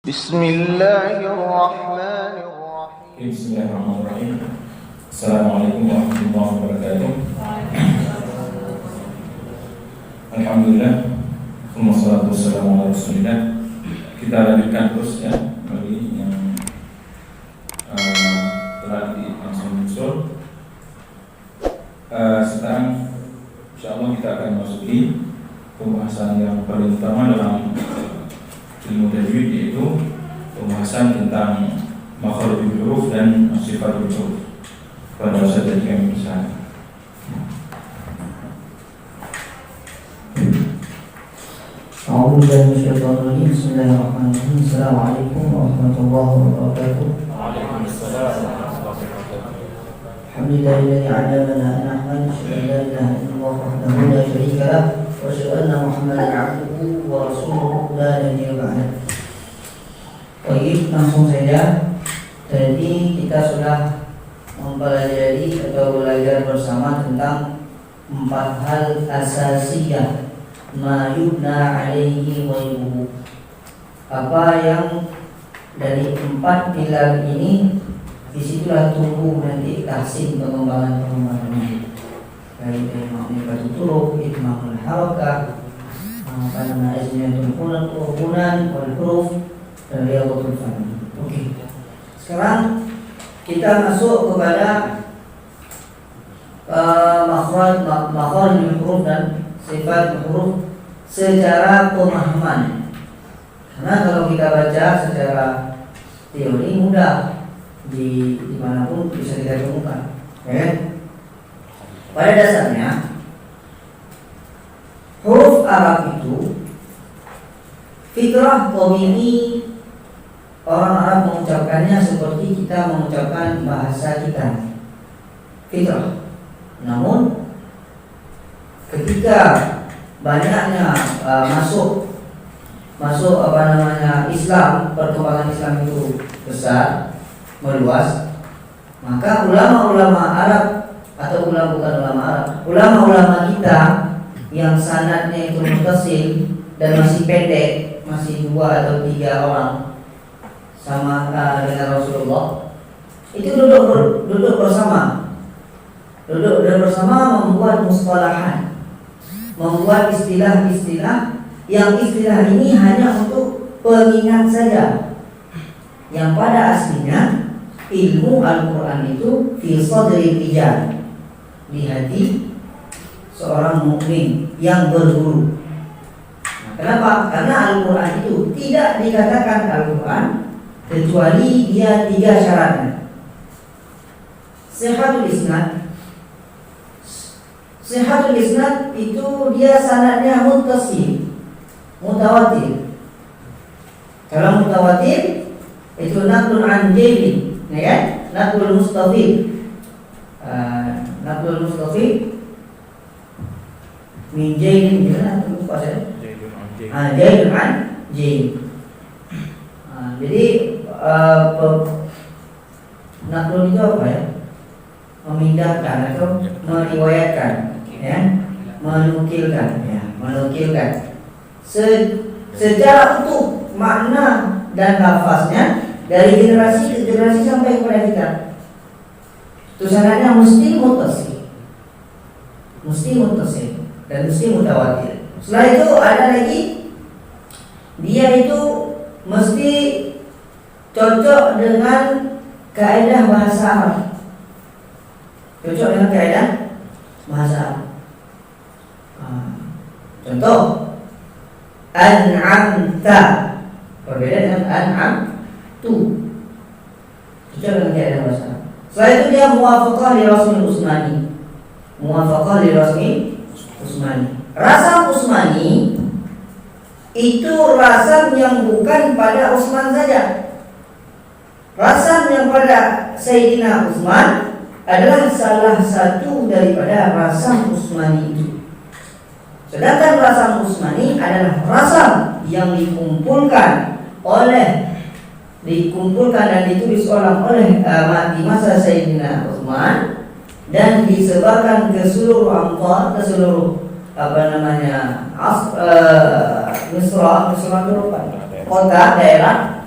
Bismillahirrahmanirrahim. Bismillahirrahmanirrahim. Assalamualaikum warahmatullahi wabarakatuh. Alhamdulillah. Wassalatu wassalamu ala Rasulillah. Kita lanjutkan terus ya kali yang telah langsung muncul. Sekarang insyaallah kita akan masuki pembahasan yang paling utama dalam ilmu tajwid, yaitu pembahasan tentang makharijul huruf dan sifatul huruf. Pada saat ini kami bersama. A'udzubillahi minasyaitonir rajim. Bismillahirrahmanirrahim. Assalamualaikum warahmatullahi wabarakatuh. Waalaikumsalam warahmatullahi wabarakatuh. Alhamdulillahilladzi 'allamana an nahmada wa la ilaha illallah wahdahu la syarika lah wa asyhadu anna Muhammadan 'abduhu wa rasuluhu la nabiyya ba'dah. Baik, langsung saja. Tadi kita sudah mempelajari atau belajar bersama tentang 4 hal asasiyah ma yubna alaihi ghairuhu. Apa yang dari 4 pilar ini, disitulah tumbuh nanti tahsin pengembangannya. Baik dari ma'rifatul turuq, itmamul harakah, ajniyatul qunan wal huruf, dan riyadhatul fani. Oke. Sekarang kita masuk kepada makharijul huruf dan sifat huruf secara pemahaman. Karena kalau kita baca secara teori mudah, dimanapun bisa kita temukan. Okay? Pada dasarnya huruf Arab itu fitrah tabi'i. Orang Arab mengucapkannya seperti kita mengucapkan bahasa kita, fitrah. Namun ketika banyaknya masuk Islam, perkembangan Islam itu besar, meluas, maka ulama-ulama Arab atau ulama-ulama kita yang sanadnya itu muttasil dan masih pendek, masih 2 atau 3 orang sama dengan Rasulullah, itu duduk bersama membuat mustalahan, membuat istilah-istilah yang istilah ini hanya untuk pengingat saja, yang pada aslinya ilmu Al-Quran itu fi sadri rijal, di hati seorang mukmin yang berguru. Nah, kenapa? Karena Al-Quran itu tidak dikatakan Al-Quran kecuali dia 3 syaratnya. Sihhatul isnad itu dia sanadnya muttasil, mutawatir. Kalau mutawatir itu naqlun an jaybin, ya kan? Naqlul mustafid. Naqlul mustafid min jaybin, gimana lupa saya? Jaybun an jayb. Jadi naqlun itu apa ya? Memindahkan atau meriwayatkan, ya, menukilkan, ya, menukilkan secara utuh makna dan lafaznya dari generasi ke generasi sampai kepada kita. Tulisannya mesti muttasil dan mesti mutawatir. Setelah itu ada lagi, dia itu mesti cocok dengan kaidah bahasa Arab. Cocok dengan kaidah bahasa Arab. Contoh, an'amta berbeda dengan an'amtu. Cocok dengan kaidah bahasa Arab. Setelah itu dia muwafaqah li rasmi Usmani. Rasam Usmani itu rasam yang bukan pada Utsman saja. Rasam yang pada Sayyidina Utsman adalah salah satu daripada rasam Utsmani itu. Sedangkan rasam Utsmani adalah rasam yang dikumpulkan dan ditulis oleh di masa Sayyidina Utsman dan disebarkan ke seluruh amfar, ke seluruh Misra Eropa. kota, daerah,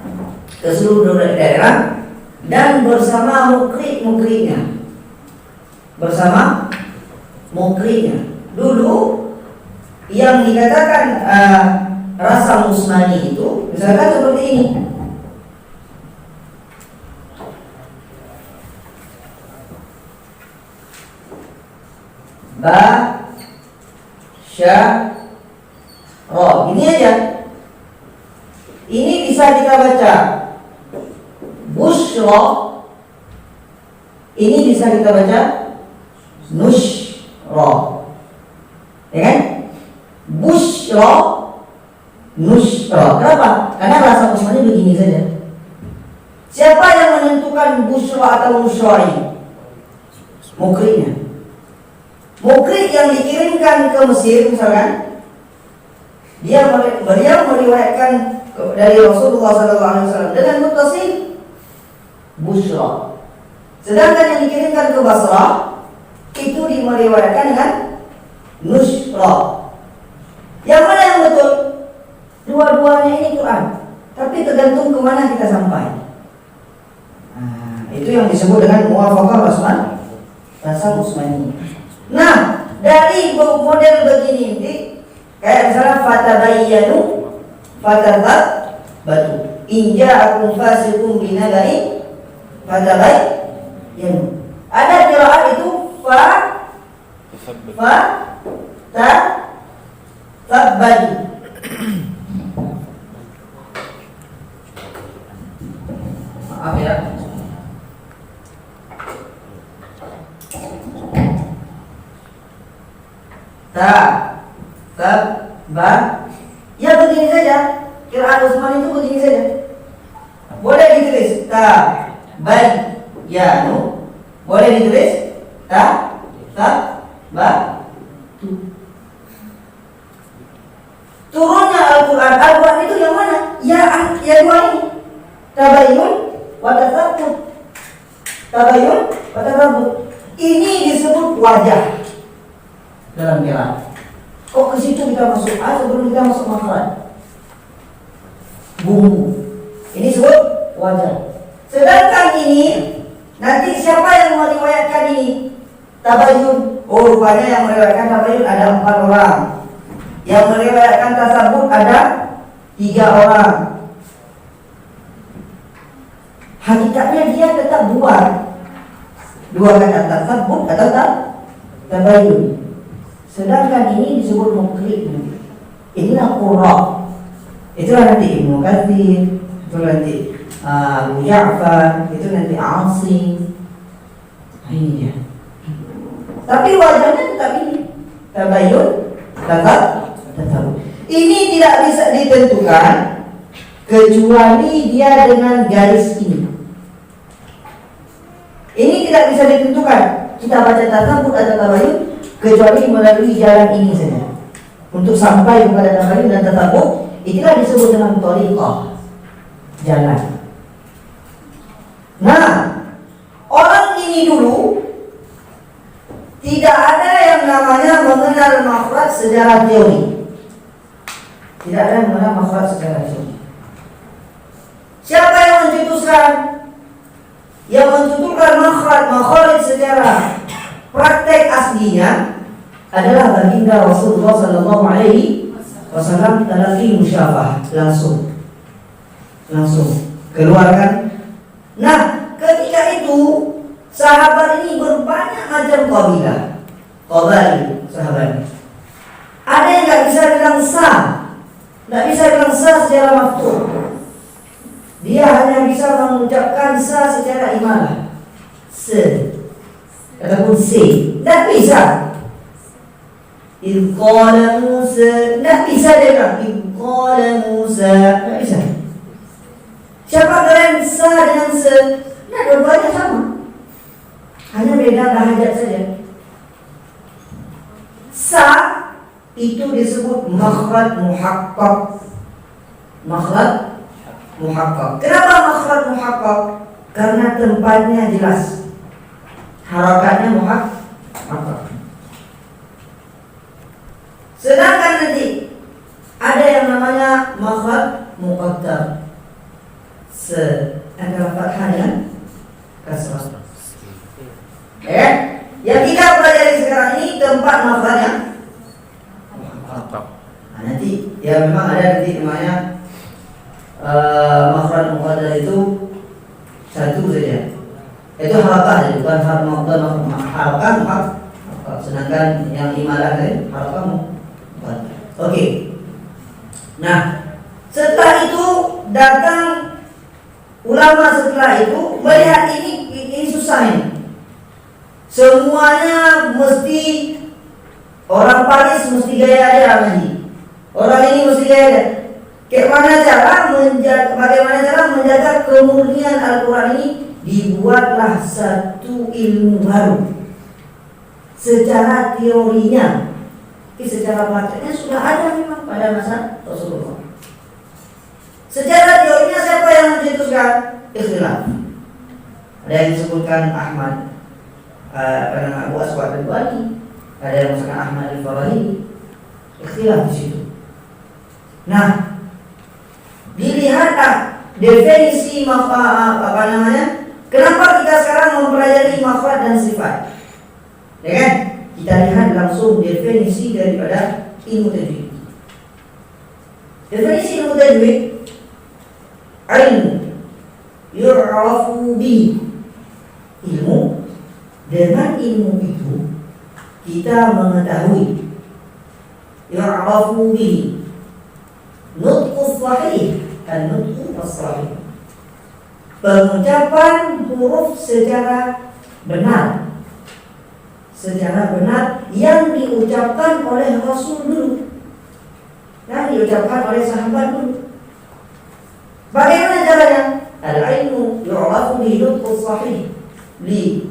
ke seluruh daerah, dan bersama mukrinya. Bersama mukrinya. Dulu yang dikatakan rasa musmani itu misalkan seperti ini. Ba, sya, ro, ini aja. Ini bisa kita baca bushro, ini bisa kita baca nushro, ya kan? Bushro, nushro. Kenapa? Karena rasa musmani begini saja. Siapa yang menentukan bushro atau nushro ini? Mukrinya. Mukri yang dikirimkan ke Mesir misalkan, beliau meriwayatkan dari Rasulullah SAW dengan muttasil bushra. Sedangkan yang dikirimkan ke Basra itu meriwayatkan dengan nushra. Yang mana yang betul? Dua-duanya ini Quran, tapi tergantung kemana kita sampai. Itu yang disebut dengan muwafaqah rasa musmani. Nah, dari model begini kayak misalnya fatabayyanu, fatabayyanu, in ja'akum fasiqun binaba'in fatabayyanu. Ada qiraat itu tabayyanu. Maaf ya. Ya begini saja. Qiraat Utsman itu begini saja. Boleh ditulis tabayyanu, boleh ditulis turunnya Al-Quran itu yang mana? Ya dua ini. Tabayyun wa tasabbut. Ini disebut wajah dalam qiraat. Kok ke situ kita masuk sebelum kita masuk makhraj? Bumbu. Ini disebut wajah. Sedangkan ini nanti siapa yang meriwayatkan ini? Tabayyun. Oh, rupanya yang meriwayatkan tabayyun ada 4 orang. Yang meriwayatkan tasabbut ada 3 orang. Hakikatnya dia tetap dua kata tasabbut atau tabayyun. Sedangkan ini disebut mukri. Inilah qurra. Itulah nanti Ibnu Katsir, itu nanti Abu Ja'far, itu nanti Asim. Ini dia. Tapi wajahnya tetap ini. Tabayyun, tasabbut. Ini tidak bisa ditentukan kecuali dia dengan garis ini. Ini tidak bisa ditentukan. Kita baca tasabbut atau tabayyun kecuali melalui jalan ini saja. Untuk sampai kepada tabayyun dan tasabbut, itulah disebut dengan thariqah, jalan. Nah, orang ini dulu tidak ada yang namanya mengenal makhraj secara teori. Tidak ada yang mengenal makhraj secara teori. Siapa yang mencetuskan? Yang menentukan makhraj secara praktek aslinya adalah baginda Rasulullah sallallahu alaihi wasallam talaqi musyafah, langsung keluarkan. Nah, ketika itu sahabat ini berbanyak macam qabail sahabat. Ada yang nggak bisa bilang sah secara maftuh. Dia hanya bisa mengucapkan sa secara imalah, ataupun tidak bisa. Qala Musa, tidak bisa dia bilang Qala Musa, tidak bisa. Siapa kalian sa dengan se? Nah, dua-duanya sama, hanya beda lahjat saja. Sa itu disebut makhraj muhaqqaq. Kenapa makhraj muhaqqaq? Karena tempatnya jelas, harakatnya muhaqqaq. Sedangkan nanti ada yang namanya makhraj muqaddar antara fathah dengan kasrah. Ya, yang kita pelajari sekarang ini tempat makhrajnya. Nanti ya memang ada nanti namanya makhraj muqaddar itu satu saja. Itu halaqah, bukan halaqah. Sedangkan yang imalah tadi halaqah muqaddar. Oke. Nah, setelah itu datang ulama setelah itu melihat ini susah ini. Semuanya mesti orang Paris mesti gaya dia ngaji. Orang ini mesti gaya dia. Bagaimana cara menjaga kemurnian Al-Quran ini? Dibuatlah satu ilmu baru. Secara teorinya, secara prakteknya sudah ada memang pada masa Rasulullah. Secara teorinya siapa yang mencetuskan? Ikhtilaf. Ada yang disebutkan Ahmad Abu Aswad al-Bani, ada yang disebutkan Ahmad al-Farahidi. Ikhtilaf di situ. Nah, dilihatlah definisi kenapa kita sekarang mempelajari makhraj dan sifat. Ya kan? Kita lihat langsung definisi daripada ilmu tajwid. Definisi ilmu tajwid, ilmu yu'rafu bi, ilmu, dengan ilmu itu kita mengetahui yu'rafu bi nutqus sahih dan nutqus sahih, pengucapan huruf secara benar yang diucapkan oleh Rasul dulu, yang diucapkan oleh sahabat dulu. Bagaimana caranya? Al-ilmu yu'rafu bi nutqus sahih lil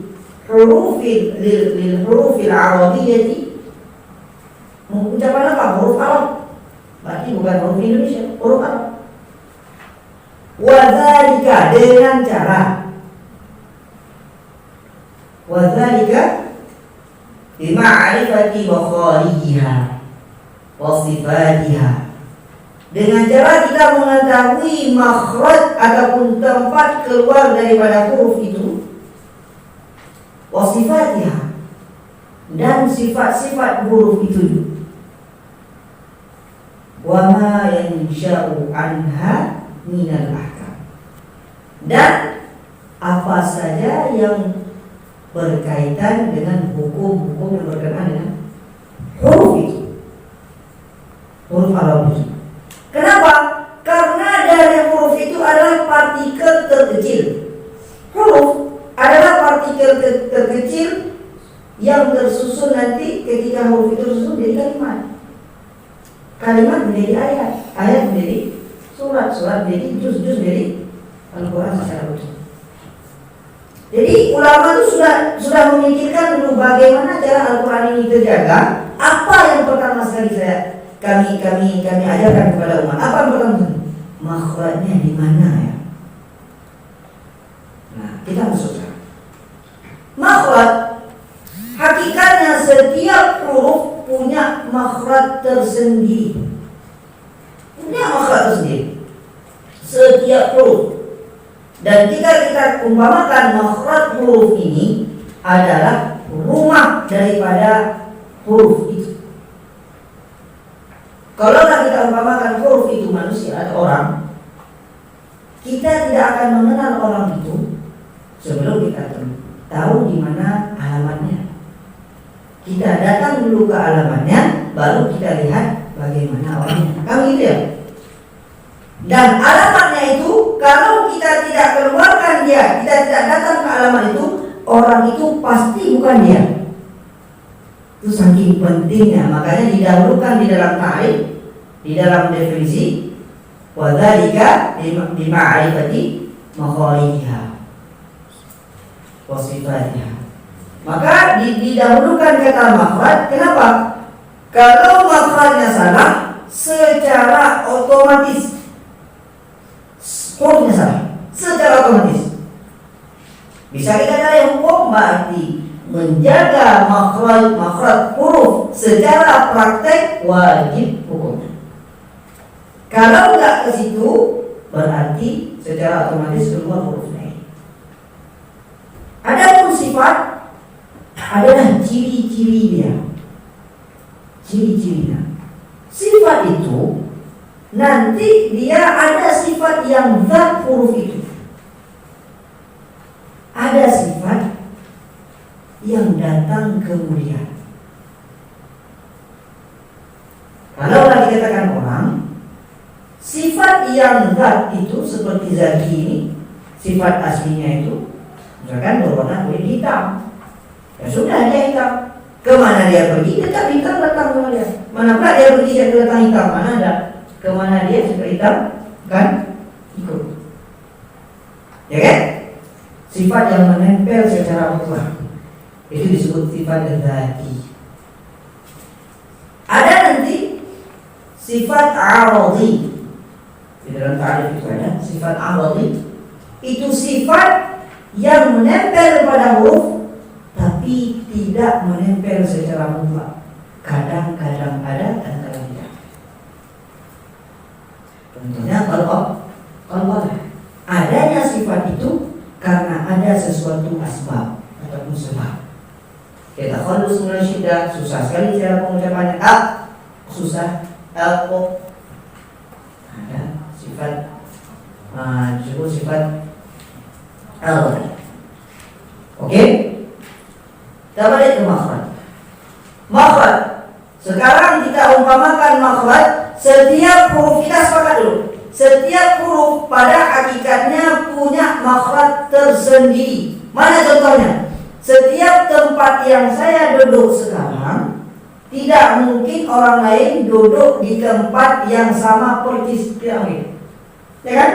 hurufil arabiyyati, mengucapkan apa? Huruf Arab. Berarti bukan huruf Indonesia, huruf Arab. Wadzalika, dengan cara bima'rifati makharijiha wa sifatiha, dengan cara kita mengetahui makhraj ataupun tempat keluar daripada huruf itu, wa sifatiha, dan sifat-sifat huruf itu, wa ma yansha'u anha minal ahkam, dan apa saja yang berkaitan dengan hukum-hukum yang berkenaan dengan huruf itu, huruf Arab itu. Kenapa? Karena dari huruf itu adalah partikel terkecil. Huruf adalah partikel terkecil yang tersusun nanti ketika huruf itu tersusun jadi kalimat. Kalimat menjadi ayat, ayat menjadi surat, surat menjadi juz, juz menjadi Al-Quran secara utuh. Jadi ulama itu sudah memikirkan dulu bagaimana cara Al-Quran ini terjaga. Apa yang pertama sekali kami ajarkan kepada umat? Apa yang pertama? Makhrajnya di mana ya? Nah, kita masukkan. Makhraj, hakikatnya setiap huruf punya makhraj tersendiri. Punya makhraj tersendiri. Setiap huruf. Dan jika kita umpamakan makhraj huruf ini adalah rumah daripada huruf itu. Kalau kita umpamakan huruf itu manusia atau orang, kita tidak akan mengenal orang itu sebelum kita tahu di mana alamatnya. Kita datang dulu ke alamatnya, baru kita lihat bagaimana orangnya. Kan gitu ya? Dan alamatnya itu, kalau kita tidak keluarkan dia, kita tidak datang ke alamat itu, orang itu pasti bukan dia. Itu saking pentingnya, makanya didahulukan di dalam ta'rif, di dalam definisi, wadzalika bima'rifati makharijiha wa sifatiha. Maka didahulukan kata makhraj. Kenapa? Kalau makhrajnya salah, secara otomatis hurufnya salah, secara otomatis. Bisa kita cari hukum, berarti menjaga makhraj huruf secara praktek wajib hukumnya. Kalau nggak ke situ, berarti secara otomatis keluar huruf naik. Adapun sifat adalah ciri-ciri dia. Ciri-cirinya. Sifat itu nanti dia ada sifat yang zat huruf itu. Ada sifat yang datang kemudian. Kalau lagi dikatakan orang, sifat yang zat itu seperti zati ini, sifat aslinya itu misalkan berwarna kulit hitam. Ya sudah, dia hitam. Kemana dia pergi, tetap hitam datang sama dia. Mana pula dia pergi dia datang hitam, mana ada. Kemana dia suka hitam, kan ikut. Ya kan? Sifat yang menempel secara mutlak itu disebut sifat dzati. Ada nanti sifat aradhi. Di dalam ta'rif itu ada sifat aradhi. Itu sifat yang menempel pada huruf tapi tidak menempel secara mutlak. Kadang-kadang ada dan kadang tidak. Contohnya kalau adanya sifat itu karena ada sesuatu asbab ataupun sebab. Kita khalus min syiddah, susah sekali cara pengucapannya. Susah. Kok ada sifat disebut sifat al. Oke? Kita balik ke makhraj. Makhraj. Sekarang kita umpamakan makhraj, setiap huruf kita sepakat dulu. Setiap huruf pada hakikatnya punya makhraj tersendiri. Mana contohnya? Setiap tempat yang saya duduk sekarang, tidak mungkin orang lain duduk di tempat yang sama persis dengan. Ya kan?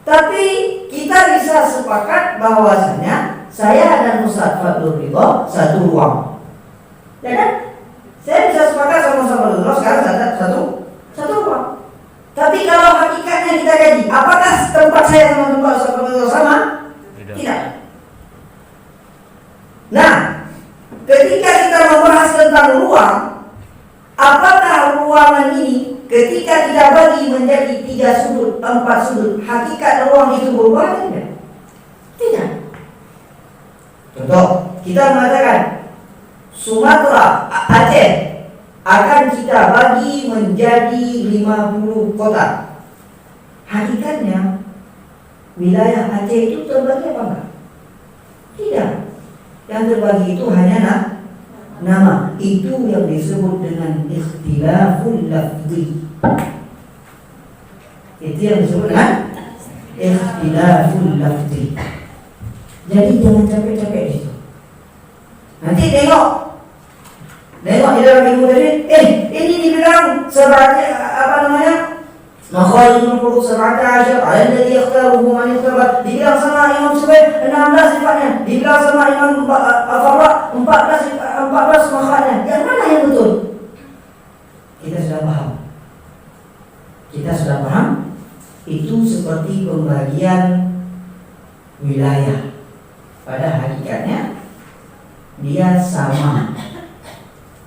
Tapi kita bisa sepakat bahwasanya saya dan Ustaz Fadlur Ridho satu ruang. Ya kan? Saya bisa sepakat sama Ustaz Fadlur Ridho sekarang satu ruang. Tapi kalau hakikatnya kita kaji, apakah tempat saya sama tempat Ustaz Fadlur Ridho sama? Tidak. Nah, ketika kita membahas tentang ruang, apakah ruangan ini ketika kita bagi menjadi 3 sudut, 4 sudut, hakikat ruang itu berubah tidak? Tidak. Contoh, kita mengatakan Sumatera, Aceh akan kita bagi menjadi 50 kota. Hakikatnya wilayah Aceh itu terbagi apa enggak? Tidak. Yang terbagi itu hanya nama. Itu yang disebut dengan ikhtilaful lafzi. Itu yang disebut dengan ikhtilaful lafzi. Jadi jangan capek-capek di situ. Nanti tengok di dalam ilmu tadi, ini dibilang sebagai makhrajul huruf 17, alladhi yakhtaruhu man yakhtar. Dibilang sama Imam Subair 16 sifatnya, dibilang sama Imam Al-Farra 14 makhrajnya. Yang mana yang betul? Kita sudah paham. Itu seperti pembagian wilayah. Pada hakikatnya dia sama.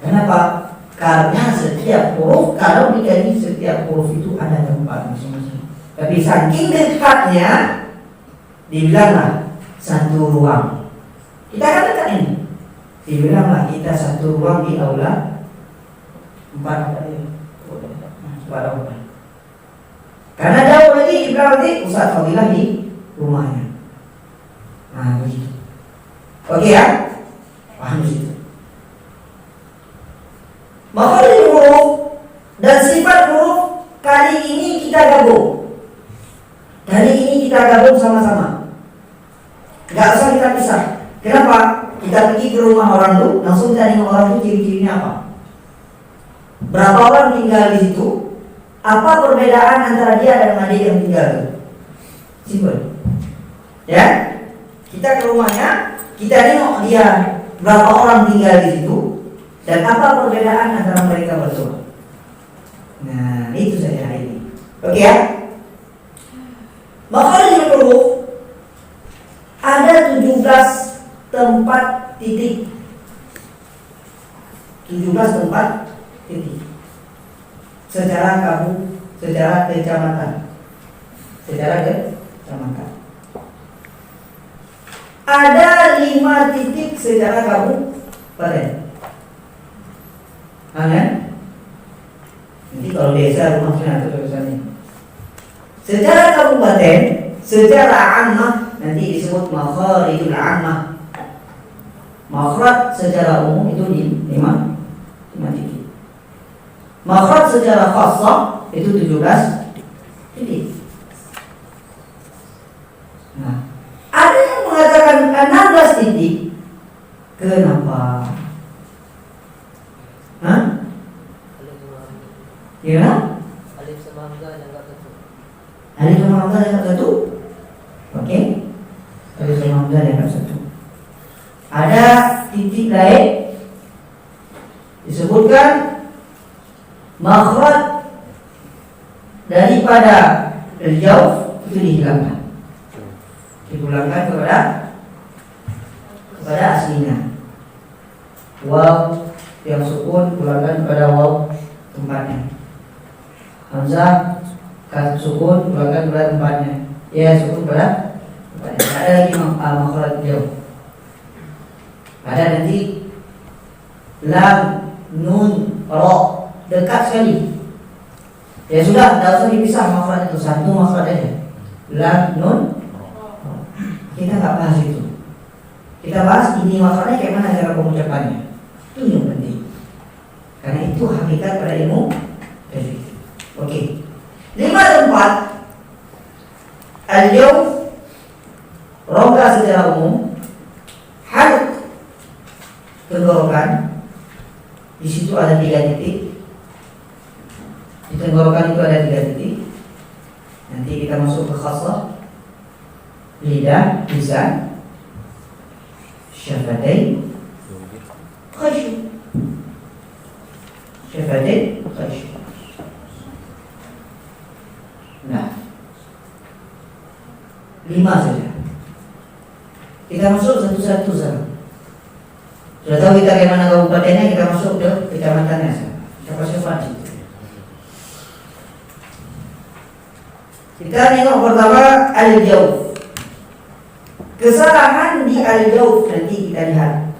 Kenapa? Karena setiap huruf, kalau dikaji setiap huruf itu ada tempat masing-masing. Tapi saking dekatnya, dibilanglah satu ruang. Kita akan dekat ini. Dibilanglah kita satu ruang di aula 4. Karena jauh lagi dibilang nanti Ustaz Fadilah di rumahnya. Nah begitu. Oke ya? Paham di situ. Makhrajul huruf dan sifat huruf kali ini kita gabung. Sama-sama. Gak usah kita pisah. Kenapa? Kita pergi ke rumah orang itu, langsung kita tengok orang itu ciri-cirinya apa. Berapa orang tinggal di situ? Apa perbedaan antara dia dan adik yang tinggal itu? Simpel. Ya? Kita ke rumahnya, kita tengok dia berapa orang tinggal di situ. Dan apa perbedaan antara mereka berdua? Nah, itu saja hari ini. Oke ya? Makhrajul huruf ada 17 tempat titik. 17 tempat titik. Secara kamu secara kecamatan. Ada 5 titik secara kabupaten. Kan? Nanti kalau desa rumah kita tulisannya. Secara kabupaten, secara ammah nanti disebut makharijul ammah. Makhraj secara umum itu di 5 titik. Makhraj secara khassah itu 17 titik. Nah, ada yang mengatakan 16 titik. Kenapa? Hah? Ya? Alif sama hamzah yang enggak satu. Alif sama hamzah yang satu. Oke. Alif sama hamzah yang satu. Ada titik lain disebutkan makhraj daripada al-jawf itu dihilangkan. Dipulangkan kepada aslinya. Waw yang sukun pulangkan kepada waw tempatnya. Hamzah sukun pulangkan kepada tempatnya. Ya sukun pada tempatnya. Ada lagi makhraj jauh. Ada nanti lam, nun, ro dekat sekali. Ya sudah, tidak usah dipisah makhraj itu, satu makhraj aja. Lam, nun, kita nggak bahas itu. Kita bahas ini makhrajnya kayak mana cara pengucapannya. Itu yang penting. Karena itu hakikat pada ilmu tajwid. Oke. 5 tempat al-jawf rongga secara umum, halq tenggorokan, di situ ada 3 titik. Di tenggorokan itu ada 3 titik. Nanti kita masuk ke khassah, lidah, lisan, syafatain, khasyu. Syafatain, khasyu. Nah, 5 saja. Kita masuk satu-satu saja. Sudah tahu kita bagaimana kabupatennya, kita masuk ke kecamatannya. Siapa-siapa itu. Kita tengok pertama al-jawf. Kesalahan di al-jawf nanti kita lihat.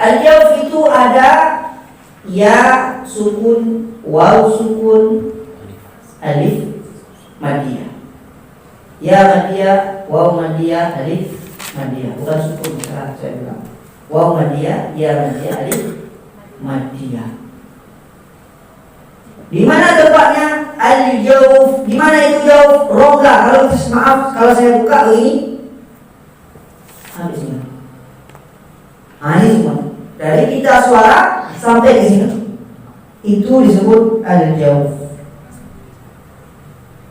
Al-jawf itu ada ya sukun, waw sukun, alif madiyah. Ya madiyah, waw madiyah, alif madiyah. Bukan sukun, salah saya bilang. Waw madiyah, ya madiyah, alif madiyah. Di mana tempatnya? Al-jawf. Di mana itu jawf? Rongga. Kalau maaf, kalau saya buka begini, habis ini. Ini semua. Dari pita suara sampai ke sini. Itu disebut al-jawf.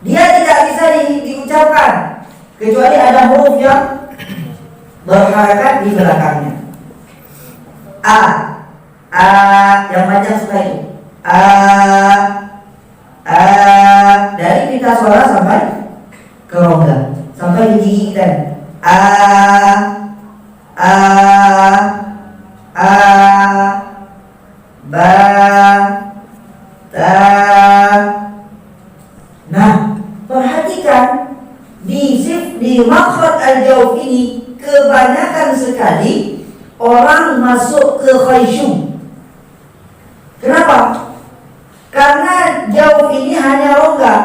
Dia tidak bisa diucapkan kecuali ada huruf yang berharakat di belakangnya. A yang panjang sekali itu. Dari pita suara sampai ke rongga, sampai di gigi kita. Ba, ta. Nah, perhatikan di makhraj al-jawf ini kebanyakan sekali orang masuk ke khayshum. Kenapa? Karena jawf ini hanya rongga.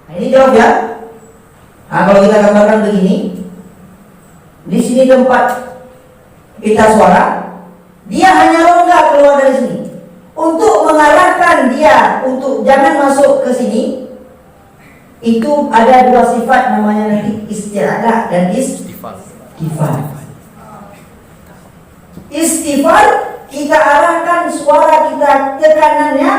Nah, ini jawf ya. Nah, kalau kita gambarkan begini, di sini tempat pita suara, dia hanya rongga keluar dari sini. Untuk mengarahkan dia untuk jangan masuk ke sini, itu ada 2 sifat namanya nanti isti'adah dan istifal. Istifal kita arahkan suara kita tekanannya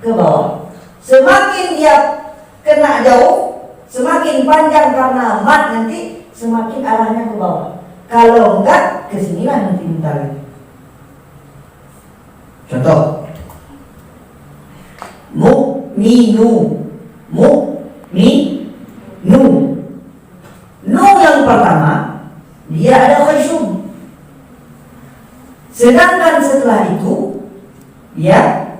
ke bawah. Semakin dia kena jauh, semakin panjang karena mat nanti, semakin arahnya ke bawah. Kalau enggak, kesinilah nanti bentar. Contoh, mu'minu. Nu yang pertama dia ada khayshum. Sedangkan setelah itu ya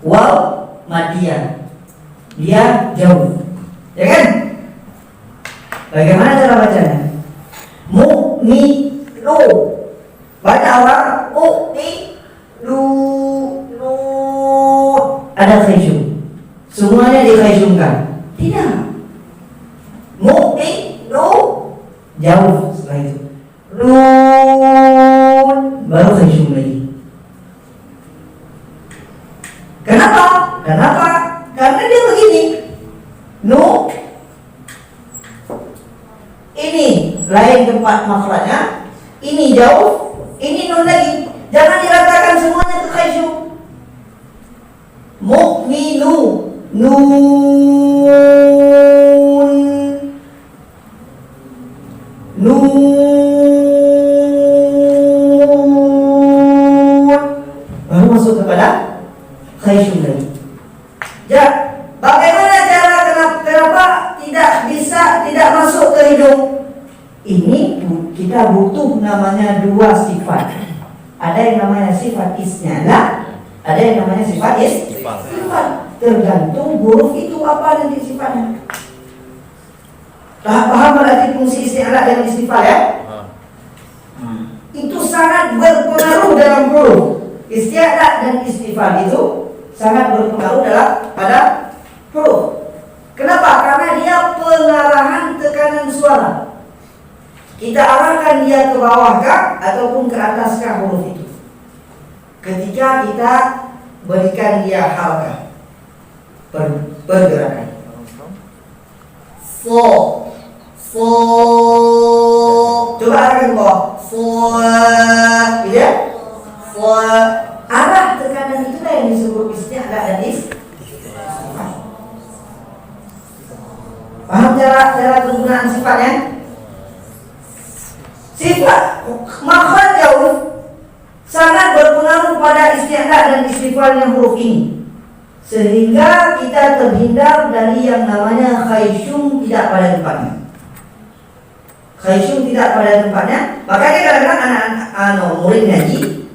waw madiyah, dia jauh, ya kan? Bagaimana cara bacanya? Mu'minu, baca awal mu'minu, ada khayshum, semuanya dikhayyumkan? Tidak. Mu'minu jauh, setelah itu nun baru khayshum lagi. Kenapa? Karena dia begini. Nu ini lain tempat makhrajnya, ini jauh, ini nun lagi. Jangan diratakan semuanya ke khayshum. Mu'minu, nun, baru masuk kepada khayshum lagi. Ya, bagaimana cara kenapa tidak masuk ke hidung? Ini kita butuh namanya dua sifat. Ada yang namanya sifat isnyalah, ada yang namanya sifat istifal. Tergantung huruf itu apa nanti sifatnya. Paham berarti fungsi isti'ala dan istifal ya? Itu sangat berpengaruh dalam huruf. Isti'ala dan istifal itu sangat berpengaruh pada huruf. Kenapa? Karena dia pengarahan tekanan suara. Kita arahkan dia ke bawahkah ataupun ke ataskah huruf itu. Ketika kita berikan dia harakah, pergerakan. Coba arahkan ke bawah. Gitu ya? Arah tekanan itulah yang disebut isti'ala dan istifal. Paham cara penggunaan sifatnya? Sifat makhraj jauh sangat berpengaruh pada isti'ala dan istifalnya huruf ini, sehingga kita terhindar dari yang namanya khayshum tidak pada tempatnya. Khayshum tidak pada tempatnya. Makanya kadang-kadang anak-anak murid ngaji,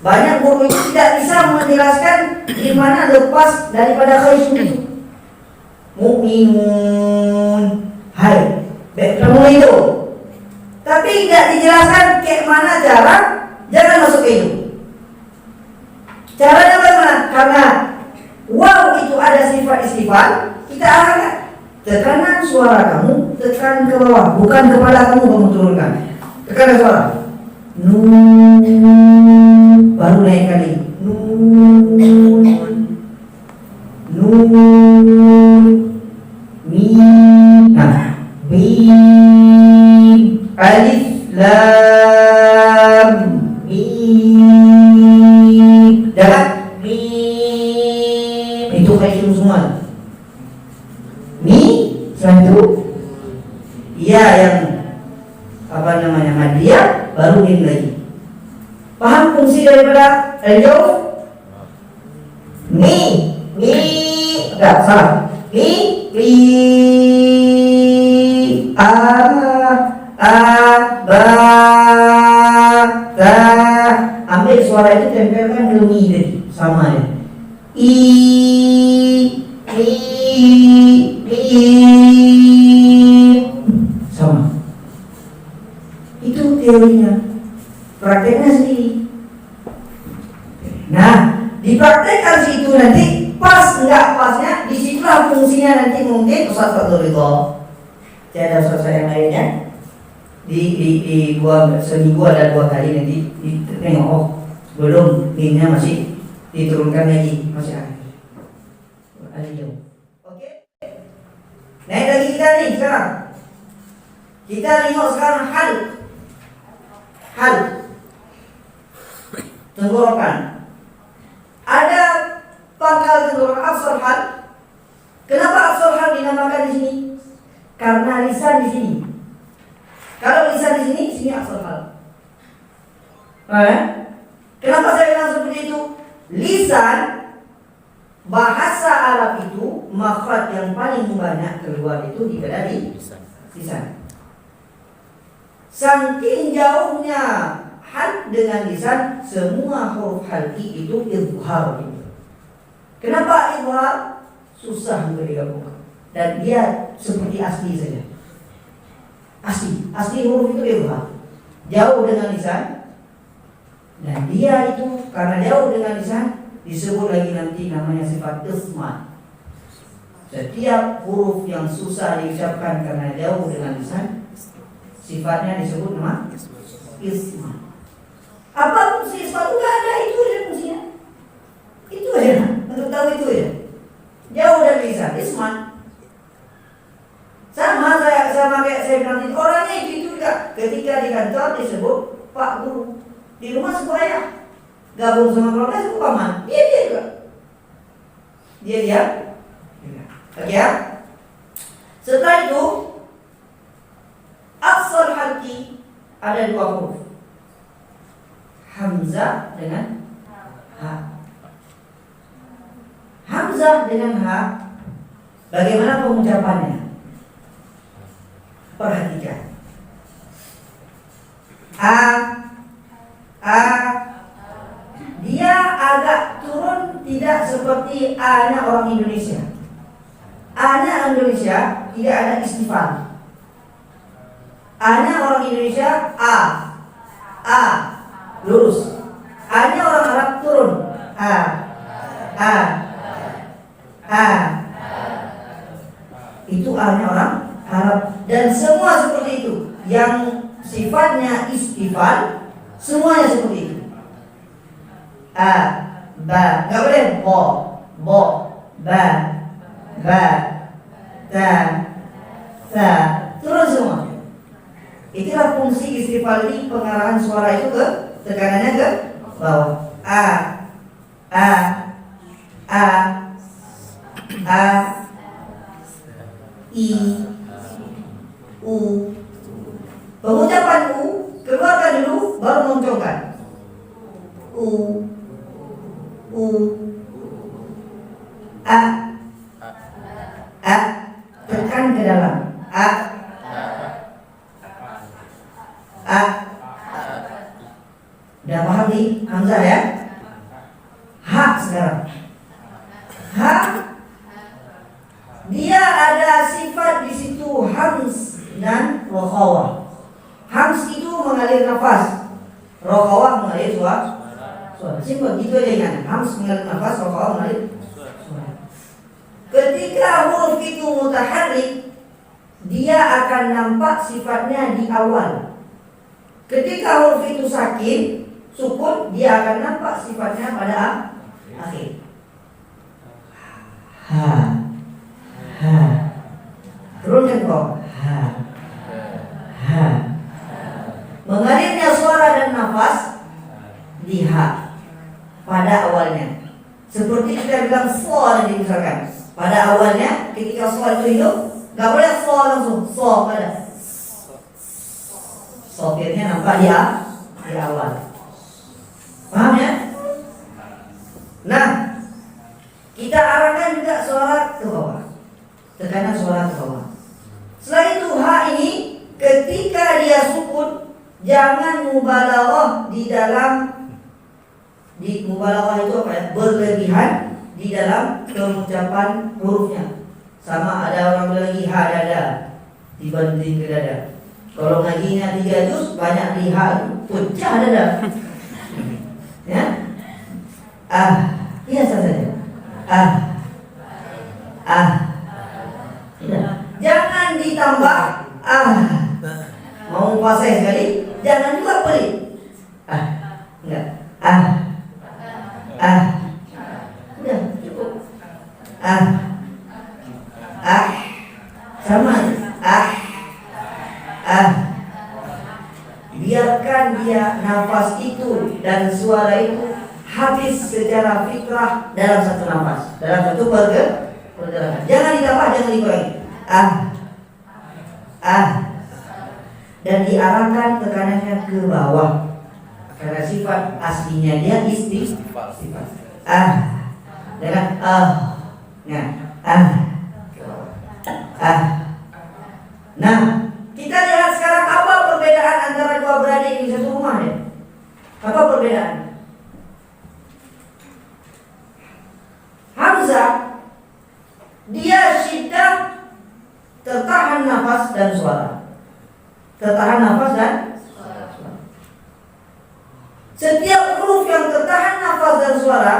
banyak guru itu tidak bisa menjelaskan di mana lepas daripada khayshum itu. Mu'minun, hai, kamu itu. Tapi tidak dijelaskan ke mana cara, jangan masuk ke itu. Caranya bagaimana? Karena waw itu ada sifat istifal, kita arahkan tekanan suara kamu, tekan ke bawah, bukan kepala kamu turunkan. Tekan suara. Nun, baru naik kali. Nun, mim, mim, alif, lam, mim, jangan mim, itu khayshum semua. Selain itu, ya yang apa namanya madiyah, baru mim lagi. Paham fungsi daripada al-jawf? Enggak salah. Ambil suara itu tempelkan ke mi tadi, sama ya. Sama. Itu teorinya. Prakteknya sendiri. Nah, dipraktekkan situ nanti pas enggak pasnya, disitulah fungsinya nanti mungkin Ustaz Fatul Ridho. Saya ada Ustaz yang lainnya. Di seminggu ada 2 kali nanti ditengok, oh belum pinnya masih diturunkan lagi, masih ada jauh. Oke. Naik lagi kita nih sekarang. Kita lihat sekarang hal tenggorokan. Ada pangkal tenggorokan aksar hal. Kenapa aksar hal dinamakan di sini? Karena lisan di sini. Kalau lisan di sini aksar hal. Kenapa saya bilang seperti itu? Lisan bahasa Arab itu makhraj yang paling banyak keluar itu di lisan. Saking jauhnya had dengan lisan, semua huruf halki itu izhar. Kenapa izhar? Susah untuk digabungkan. Dan dia seperti asli saja. Asli huruf itu izhar. Jauh dengan lisan. Dan dia itu karena jauh dengan lisan disebut lagi nanti namanya sifat ismat. Setiap huruf yang susah diucapkan karena jauh dengan lisan, sifatnya disebut nama ismat. Apa fungsi ismat? Enggak ada, itu aja fungsinya. Itu aja, untuk tahu itu aja. Jauh dari lisan, ismat. Sama kayak saya bilang itu, orangnya itu juga. Ketika di kantor disebut Pak Guru, di rumah sebut ayah, gabung sama keluarga sebut paman. Dia juga. Dia. Oke ya. Setelah itu aksar halki ada 2 huruf, hamzah dengan ha. Hamzah dengan ha, bagaimana pengucapannya? Perhatikan. Dia agak turun, tidak seperti A-nya orang Indonesia. A-nya Indonesia tidak ada istifal. A-nya orang Indonesia A lurus. A-nya orang Arab turun. A. Itu A-nya orang Arab. Dan semua seperti itu. Yang sifatnya istifal semuanya seperti itu. Ba, nggak boleh bo, ba, ta, terus semua. Itulah fungsi istifal ini, pengarahan suara itu ke tekanannya ke bawah. I, u. Pengucapan u keluarkan dulu, baru mengucapkan. U, a, tekan ke dalam. Udah paham nih hamzah ya? Ha sekarang. Ha, dia ada sifat di situ hams dan rokhawah. Hams itu mengalir nafas, rokhawah mengalir suara. Simpel gitu aja ingat. Hams mengalir nafas, rokhawah mengalir suara. Ketika huruf itu mutaharrik, dia akan nampak sifatnya di awal. Ketika huruf itu sakin, sukun, dia akan nampak sifatnya pada akhir. Ha. Turunkan kok. Ha. Mengalirnya suara dan nafas di ha pada awalnya. Seperti kita bilang so misalkan. Pada awalnya ketika so itu hidup, nggak boleh so langsung so pada. Sopirnya nampak di awal. Paham ya? Nah, kita arahkan juga suara ke bawah. Tekanan suara ke bawah. Setelah itu ha ini ketika dia sukun, jangan mubalaghah di dalam, di mubalaghah itu apa ya? Berlebihan di dalam pengucapan hurufnya. Sama ada orang bilang lagi ha dada dibanding ke dada. Kalau ngajinya 3 juz banyak di ha, pecah dada. Ya? Biasa saja. Ya. Jangan ditambah mau fasih sekali, jangan juga pelit. Enggak. Udah cukup. Sama. Biarkan dia nafas itu dan suara itu habis secara fitrah dalam satu nafas, dalam satu pergerakan. Jangan ditambah, jangan dikurangi. Dan diarahkan tekanannya ke bawah karena sifat aslinya dia istifal. Dengan nah, kita lihat sekarang apa perbedaan perbedaan. Hamzah dia syiddah, tertahan nafas dan suara. Tertahan nafas dan suara. Setiap huruf yang tertahan nafas dan suara,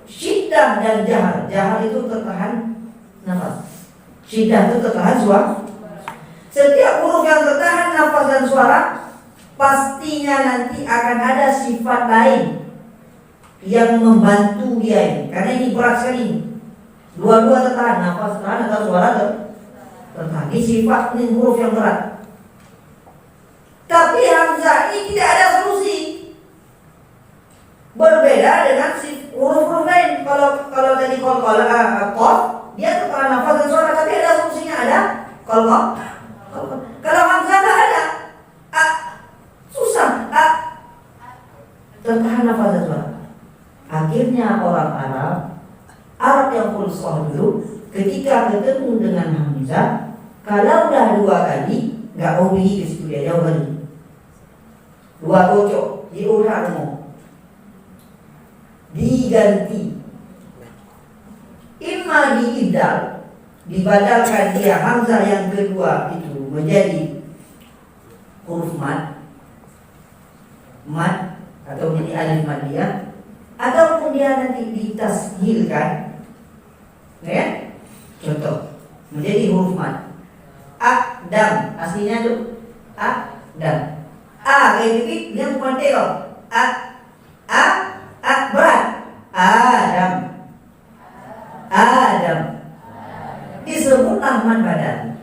syiddah dan jahar. Jahar itu tertahan nafas. Syiddah itu tertahan suara. Setiap huruf yang tertahan nafas dan suara, pastinya nanti akan ada sifat lain yang membantu dia ini. Karena ini berat sekali. Dua-dua tertahan, nafas tertahan atau suara tertahan. Ini sifat, ini huruf yang berat. Tapi hamzah ini tidak ada solusi. Berbeda dengan huruf-huruf lain. Kalau tadi qaf, dia tertahan nafas dan suara, tapi ada solusinya, ada qalqah. Kalau hamzah tidak ada, susah. Tertahan nafas dan suara. Akhirnya orang Arab yang full dulu, ketika ketemu dengan hamzah, kalau udah 2 kali, nggak mau pergi ke situ, dia jauh lagi. 2 kocok, diulang, diganti. Imma diibdal, dibadalkan dia hamzah yang kedua itu menjadi huruf mad atau menjadi alif madiyah, ataupun dia nanti ditashilkan, ya? Contoh menjadi huruf mad. Adam aslinya itu Adam. Kayak gitu, dia bukan telo. Berat. Adam. Disebut mad badal.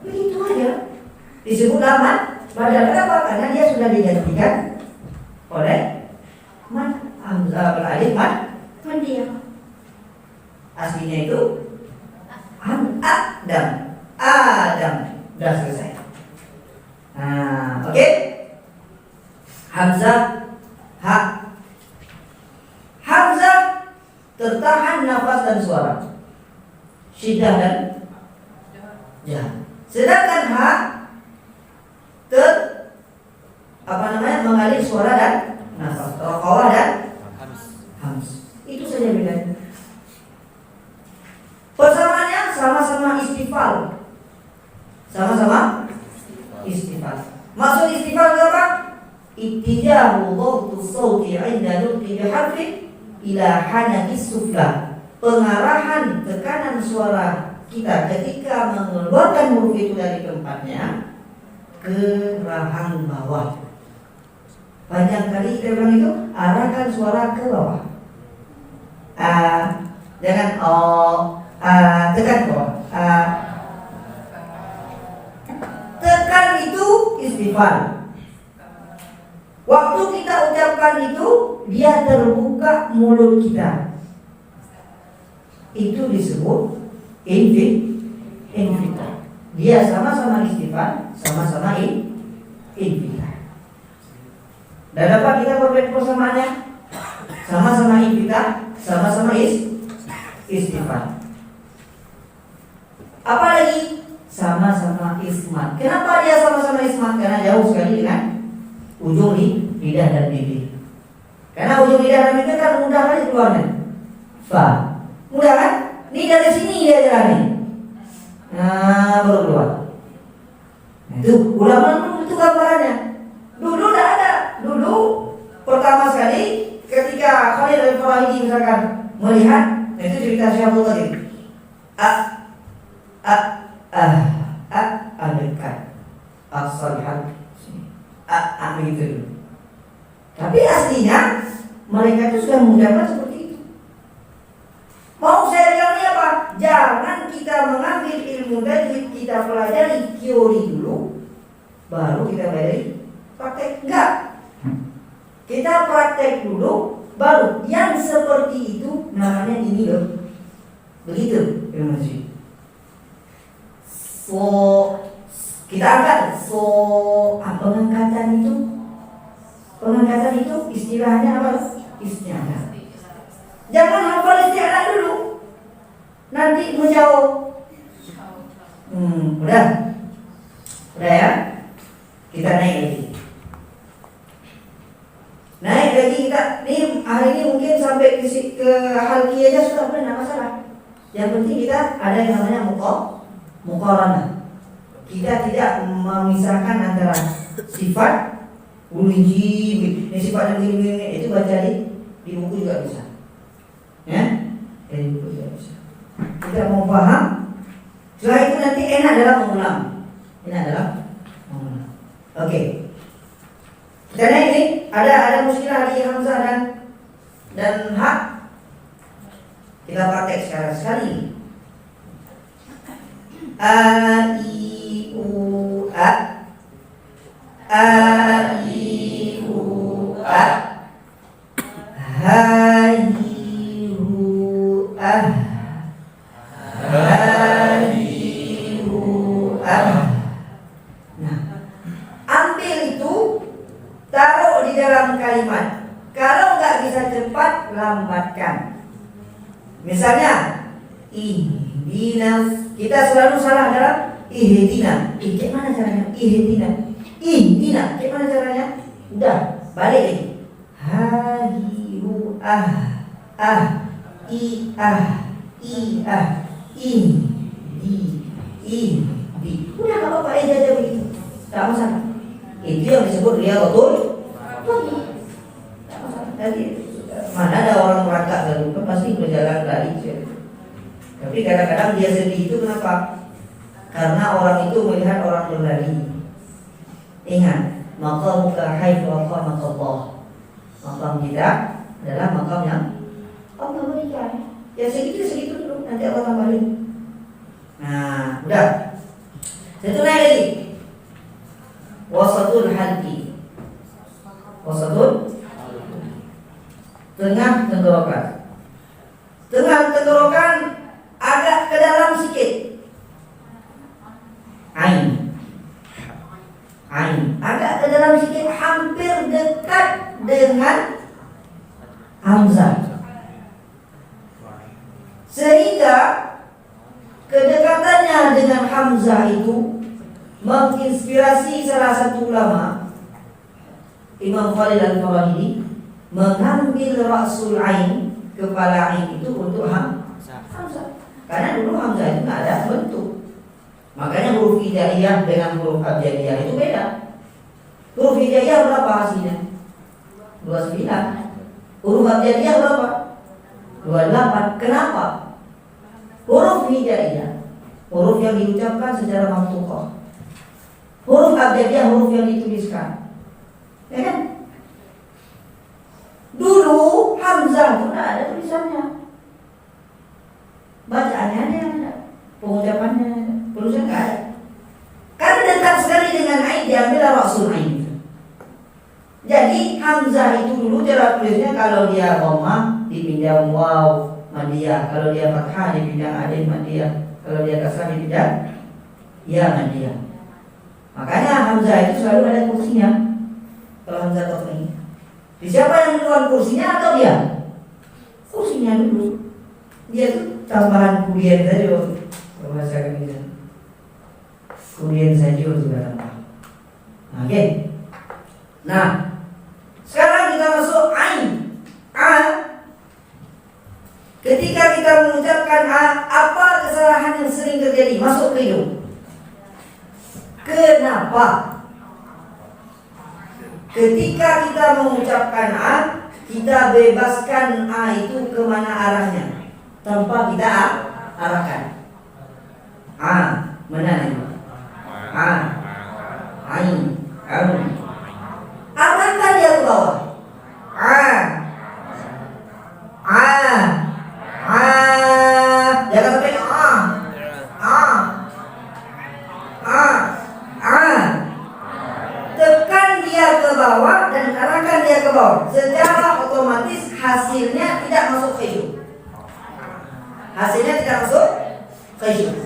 Begitu aja. Disebut mad badal. Kenapa? Karena dia sudah digantikan oleh mad hamzah beralif mad dia. Aslinya itu Adam. Sudah selesai. Oke. Hamzah Hamzah tertahan nafas dan suara, syiddah dan jahar. Sedangkan mengalir suara dan nafas, qalqah dan hams. Itu saja bedanya. Persamaannya sama-sama istifal. Sama-sama istifal. Maksud istifal itu apa? Ittijahu dhawtu sawti 'inda nutqi biharfin ila hanakis sufla. Pengarahan tekanan suara kita ketika mengeluarkan huruf itu dari tempatnya ke rahang bawah. Banyak kali kita bilang itu, arahkan suara ke bawah. Jangan tekan ke bawah. Tekan itu istifal. Waktu kita ucapkan itu, dia terbuka mulut kita. Itu disebut infitah. Dia sama-sama istifal, sama-sama infitah. Dan apa kita persamaannya? Sama-sama infitah, sama-sama istifal. Apalagi sama-sama ismat. Kenapa dia sama-sama ismat? Karena jauh sekali dengan ujung lidah dan bibir. Karena ujung lidah dan bibir kan mudah kali keluarnya. Mudah kan? Ini dari sini dia jalani. Baru keluar. Itu ulama itu gambarannya. Dulu tidak ada. Dulu pertama sekali ketika Khalil Al-Farahidi misalkan melihat, itu cerita Syaikhul Qadir. Dekat. As-salihat. Begitu. Tapi aslinya mereka itu sudah mengucapkan seperti itu. Mau saya bilang ini apa? Jangan kita mengambil ilmu tajwid, kita pelajari teori dulu, baru kita pelajari praktek. Enggak. Kita praktek dulu, baru yang seperti itu namanya ini loh. Begitu ilmu tajwid. Kita angkat pengangkatan itu istilahnya apa? Isti'adah. Jangan hafal isti'adah dulu, nanti menjauh. Udah ya. Kita naik lagi. Naik gaji kita. Nih hari ini mungkin sampai ke halki aja sudah benar, masalah. Yang penting kita ada yang namanya muqaranah. Kita tidak memisahkan antara sifat uliji, ini sifatnya begini, itu baca di buku juga bisa. Ya, dari buku juga bisa. Kita mau paham. Setelah itu nanti enak dalam mengulang. Oke. Karena ini ada muskilah di hamzah dan hak. Kita praktek sekarang sekali. A I U A A I U A Ha I U A Ha I U A. Nah, ambil itu, taruh di dalam kalimat. Kalau nggak bisa cepat, lambatkan. Misalnya, ihdinas, kita selalu salah dalam ihdina. Gimana caranya? Ihdina. Ihdina, gimana caranya? Udah, balik lagi. Hahiru i di. Udah nggak apa-apa, aja begitu. Tak masalah. Itu yang disebut betul. Tak masalah. Tadi mana ada orang merangkak lalu kan pasti berjalan lari. Tapi kadang-kadang dia sedih itu kenapa? Karena orang itu melihat orang berlari. Ingat, maqamuka haitsu aqamaka Allah. Maqam kita adalah maqam yang Allah berikan. Ya segitu dulu, nanti Allah tambahin. Nah, udah. Satu lagi. Wasatul halqi. Wasatul tengah tenggorokan. Tengah tenggorokan agak ke dalam sikit. Ain agak ke dalam sikit, hampir dekat dengan hamzah. Sehingga kedekatannya dengan hamzah itu menginspirasi salah satu ulama, Imam Khalil Al-Farahidi, mengambil ra'sul ain, kepala ain itu untuk hamzah. Karena dulu hamzah itu tidak ada bentuk. Makanya huruf hijaiyah dengan huruf abjadiyah itu beda. Huruf hijaiyah berapa hasilnya? 29. Huruf abjadiyah berapa? 28. Kenapa? Huruf hijaiyah, huruf yang diucapkan secara maftuqah. Huruf abjadiyah, huruf yang dituliskan. Ya kan? Dulu hamzah itu tidak ada tulisannya. Bacaannya ada, pengucapannya ada, tulisan nggak ada. Karena dekat sekali dengan ain, diambil ra'sul ain. Jadi hamzah itu dulu cara tulisnya, kalau dia dhammah dipindah waw madiyah, kalau dia fathah dipindah alif madiyah, kalau dia kasrah dipindah ya madiyah. Makanya hamzah itu selalu ada kursinya. Kalau hamzah qat'i, siapa yang duluan kursinya atau dia? Kursinya dulu. Dia tuh tambahan kuliah saja, bahasa Indonesia. Kuliah saja sudah tambah. Oke. Nah, sekarang kita masuk ain. A. Ketika kita mengucapkan A, apa kesalahan yang sering terjadi? Masuk ke hidung. Kenapa? Ketika kita mengucapkan A, kita bebaskan A itu kemana arahnya, tanpa kita arahkan. A, mana nih? A, ain, arahkan dia ke bawah. Jangan sampai tekan dia ke bawah dan arahkan dia ke bawah. Secara otomatis hasilnya tidak masuk ke hidung. Hasilnya tidak masuk ke hidung.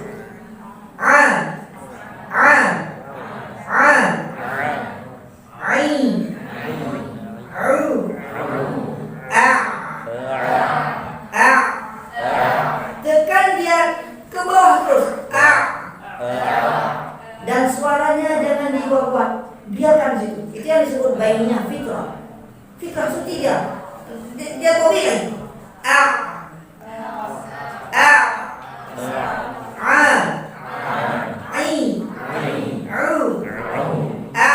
Tekan dia ke bawah terus. Dan suaranya jangan dibuat-buat, biarkan situ. Itu yang disebut bainnya fitrah. Fitrah suci dia tobi kan. A Ain Au A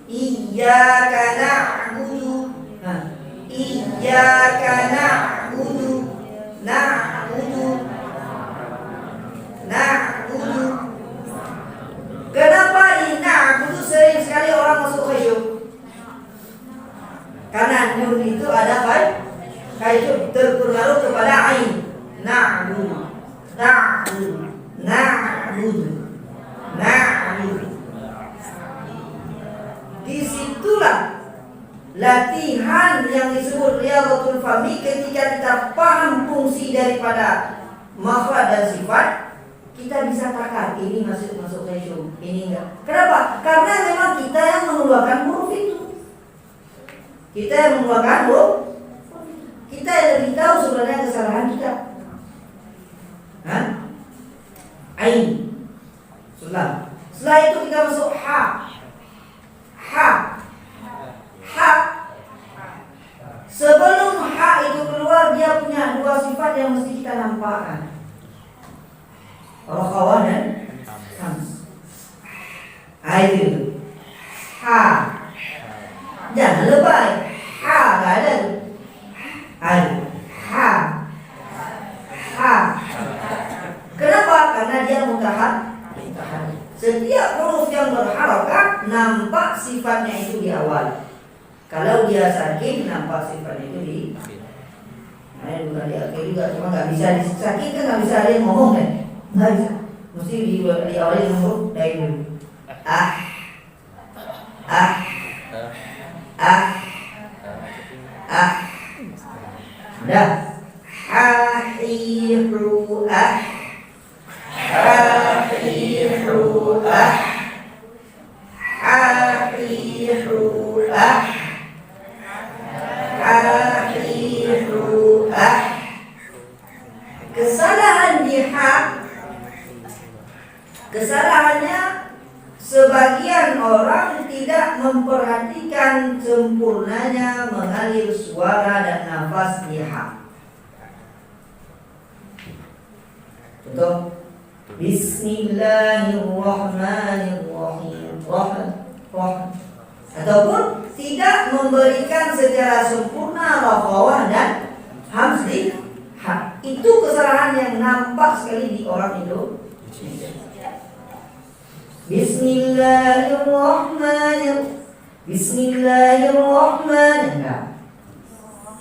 Iyyaka na'budu Iyyaka na'budu Kenapa ini na'budu sering sekali orang masuk khusyuk? Karena nun itu ada khusyuk terpengaruh kepada ain. Na'budu Disitulah latihan yang disebut riyadhatul fahmi. Ketika kita paham fungsi daripada makhraj dan sifat, kita bisa takar ini masuk khusyuk, ini enggak. Kenapa? Karena memang kita yang mengeluarkan huruf itu. Kita yang mengeluarkan huruf. Kita yang lebih tahu sebenarnya kesalahan kita. Ain. Setelah itu kita masuk ha. Sebelum ha itu keluar, dia punya dua sifat yang mesti kita nampakkan. Rakhawah dan khams. Itu ha. Jangan lebay. Ha enggak ada. Ha. Kenapa? Karena dia mutahan. Setiap huruf yang berharakat nampak sifatnya itu di awal. Kalau dia sakin nampak sifatnya itu di bukan di akhir juga, cuma nggak bisa disakin kan, nggak bisa ada yang ngomong kan, nggak bisa, mesti di awal yang huruf dari dulu. Dah. Hahiru Kesalahan di ha, kesalahannya sebagian orang tidak memperhatikan sempurnanya mengalir suara dan nafas di ha. Contoh, Bismillahirrahmanirrahim. Ataupun tidak memberikan secara sempurna rakhawah dan hamz di ha. Itu kesalahan yang nampak sekali di orang Indonesia. Bismillahirrahmanirrahim.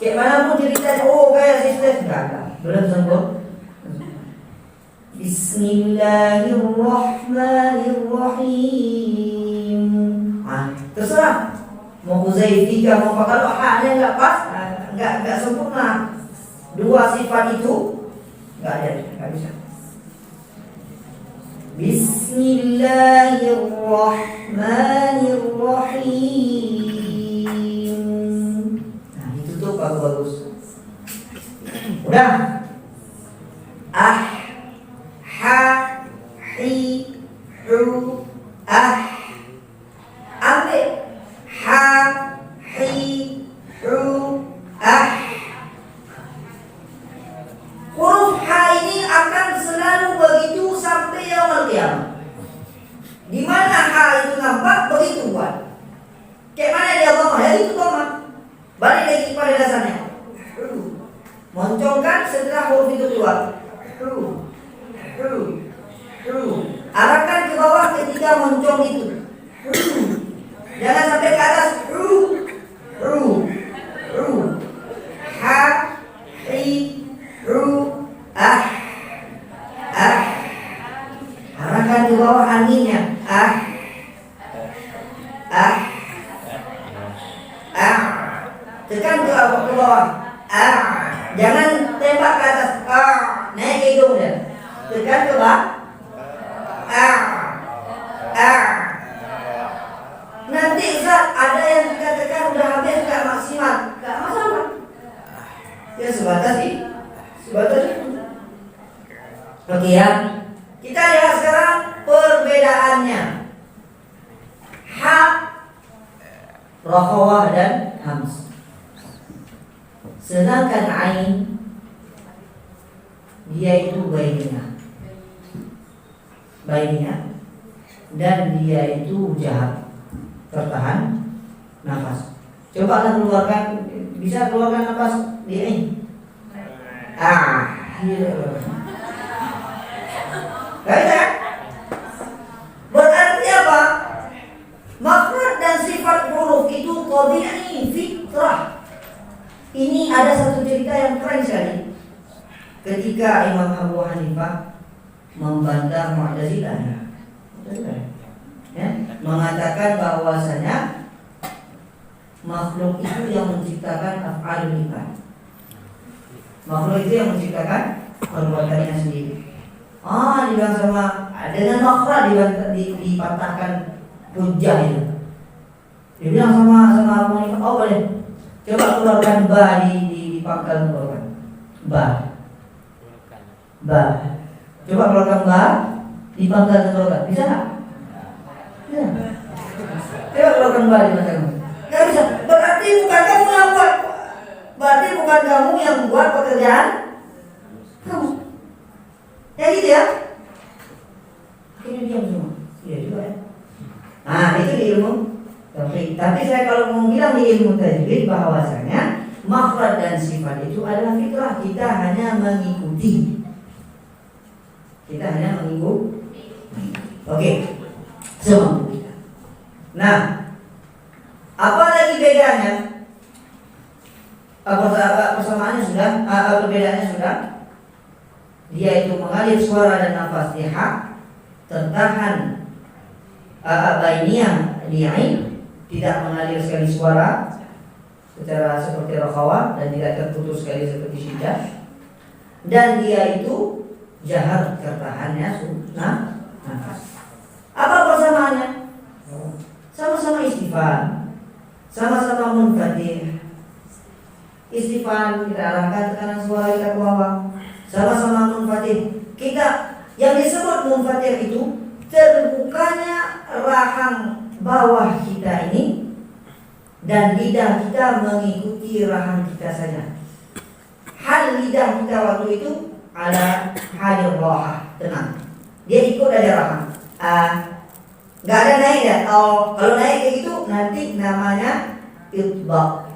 Kayak mana pun cerita, kayak sistem enggak. Belum sempurna. Bismillahirrahmanirrahim. Terserah. Mau Huzaifika, mau kalau haknya enggak pas, enggak sempurna. Dua sifat itu enggak ada, enggak bisa. Bismillahirrahmanirrahim. Nah, ditutup bagus. Udah. Ambil huruf ha ini akan selalu begitu sampai yaumul qiyamah. Di mana ha itu nampak begitu buat. Kayak mana dia dhamma? Ya itu dhamma. Balik lagi pada dasarnya. Moncongkan setelah huruf itu keluar. Arahkan ke bawah ketika moncong itu. Jangan sampai ke atas. Arahkan ke bawah anginnya. Tekan ke bawah. Jangan tembak ke atas. Naik ke hidungnya. Tekan ke bawah. Nanti Ustaz, ada yang dikatakan udah habis gak maksimal. Gak masalah. Ya sebatas itu. Oke ya. Kita lihat sekarang perbedaannya. Rakhawah dan hams. Sedangkan ain dia itu bainnya dan dia itu jahat, tertahan nafas. Coba keluarkan, bisa keluarkan nafas di ain. Gak bisa kan? Berarti apa? Makhraj dan sifat huruf itu tabi'i, fitrah. Ini ada satu cerita yang keren sekali. Ketika Imam Abu Hanifah membantah Mu'tazilah, ya, mengatakan bahwasanya makhluk itu yang menciptakan af'alul ibad. Makhluk itu yang menciptakan perbuatannya sendiri. Dibilang sama dengan makhraj dipatahkan hujjah itu. Dibilang sama Abu Hanifah, boleh. Coba keluarkan ba di pangkal keluarkan. Ba. Coba keluarkan ba di pangkal keluarkan. Bisa nggak? Bisa. Coba keluarkan ba di pangkal. Nggak bisa. Berarti bukan kamu yang buat. Berarti bukan kamu yang buat pekerjaan kamu. Ya gitu ya. Akhirnya diam semua. Iya juga ya. Itu di ilmu. Tapi saya kalau mau bilang di ilmu tajwid bahwasanya makhraj dan sifat itu adalah fitrah. Kita hanya mengikuti. Oke. Semua kita. Nah, apa lagi bedanya? Persamaannya sudah, perbedaannya sudah. Dia itu mengalir suara dan nafas di hak, tertahan bainiyah di ain, tidak mengalir sekali suara secara seperti rakhawah dan tidak terputus sekali seperti syiddah. Dan dia itu jahar, tertahannya nafas. Apa persamaannya? Sama-sama istifal, sama-sama munfatih. Istifal kita arahkan tekanan suara kita ke bawah. Sama-sama munfatih. Kita yang disebut munfatih itu terbukanya rahang bawah kita ini dan lidah kita mengikuti rahang kita saja. Hal lidah kita waktu itu ada hadir roha, tenang. Dia ikut ada rahang. Nggak ada naik ya. Kalau naik kayak gitu nanti namanya itbaq.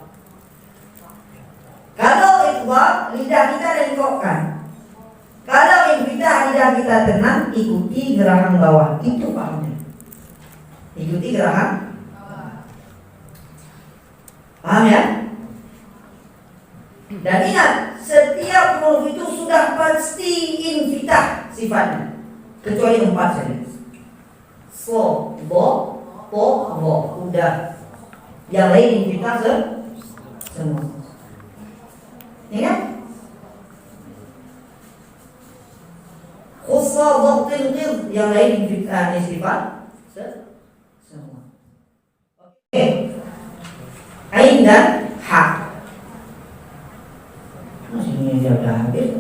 Kalau itbaq lidah kita dengkokkan. Kalau infidah lidah kita tenang, ikuti gerakan bawah. Itu pahamnya. Ikuti gerakan. Paham ya? Dan ingat, setiap huruf itu sudah pasti infitah sifatnya, kecuali 4 saja. So, bo, po, bo, udah. Yang lain infitah semua. Ingat? Khussa dhabtil ghid, yang lain infitah sifat semua. Oke. Ain dan ha. Ini sudah habis.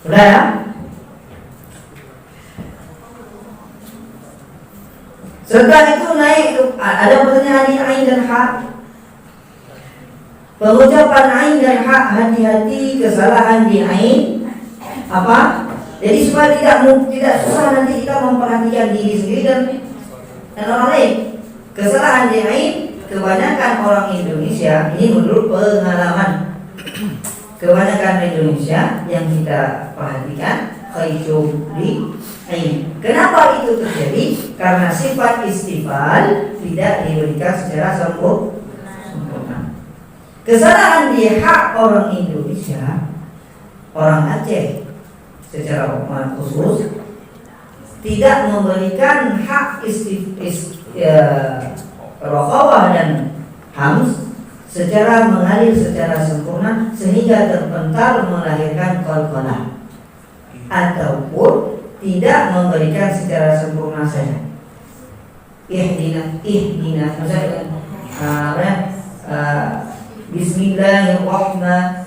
Sudah ya? Setelah itu naik, ada pertanyaan di ain dan ha. Pengucapan ain dan ha, hati-hati kesalahan di ain. Apa? Jadi supaya tidak susah nanti kita memperhatikan diri sendiri dan orang lain. Kesalahan di ain, kebanyakan orang Indonesia, ini menurut pengalaman, kebanyakan Indonesia yang kita perhatikan khayshum di ain. Kenapa itu terjadi? Karena sifat istifal tidak diberikan secara sempurna. Kesalahan di hak orang Indonesia, orang Aceh secara khusus tidak memberikan hak rakhawah dan hams secara mengalir secara sempurna sehingga terpental melahirkan qalqalah, ataupun tidak memberikan secara sempurna saja. Ihdina misalnya Bismillahirrahmanirrahim.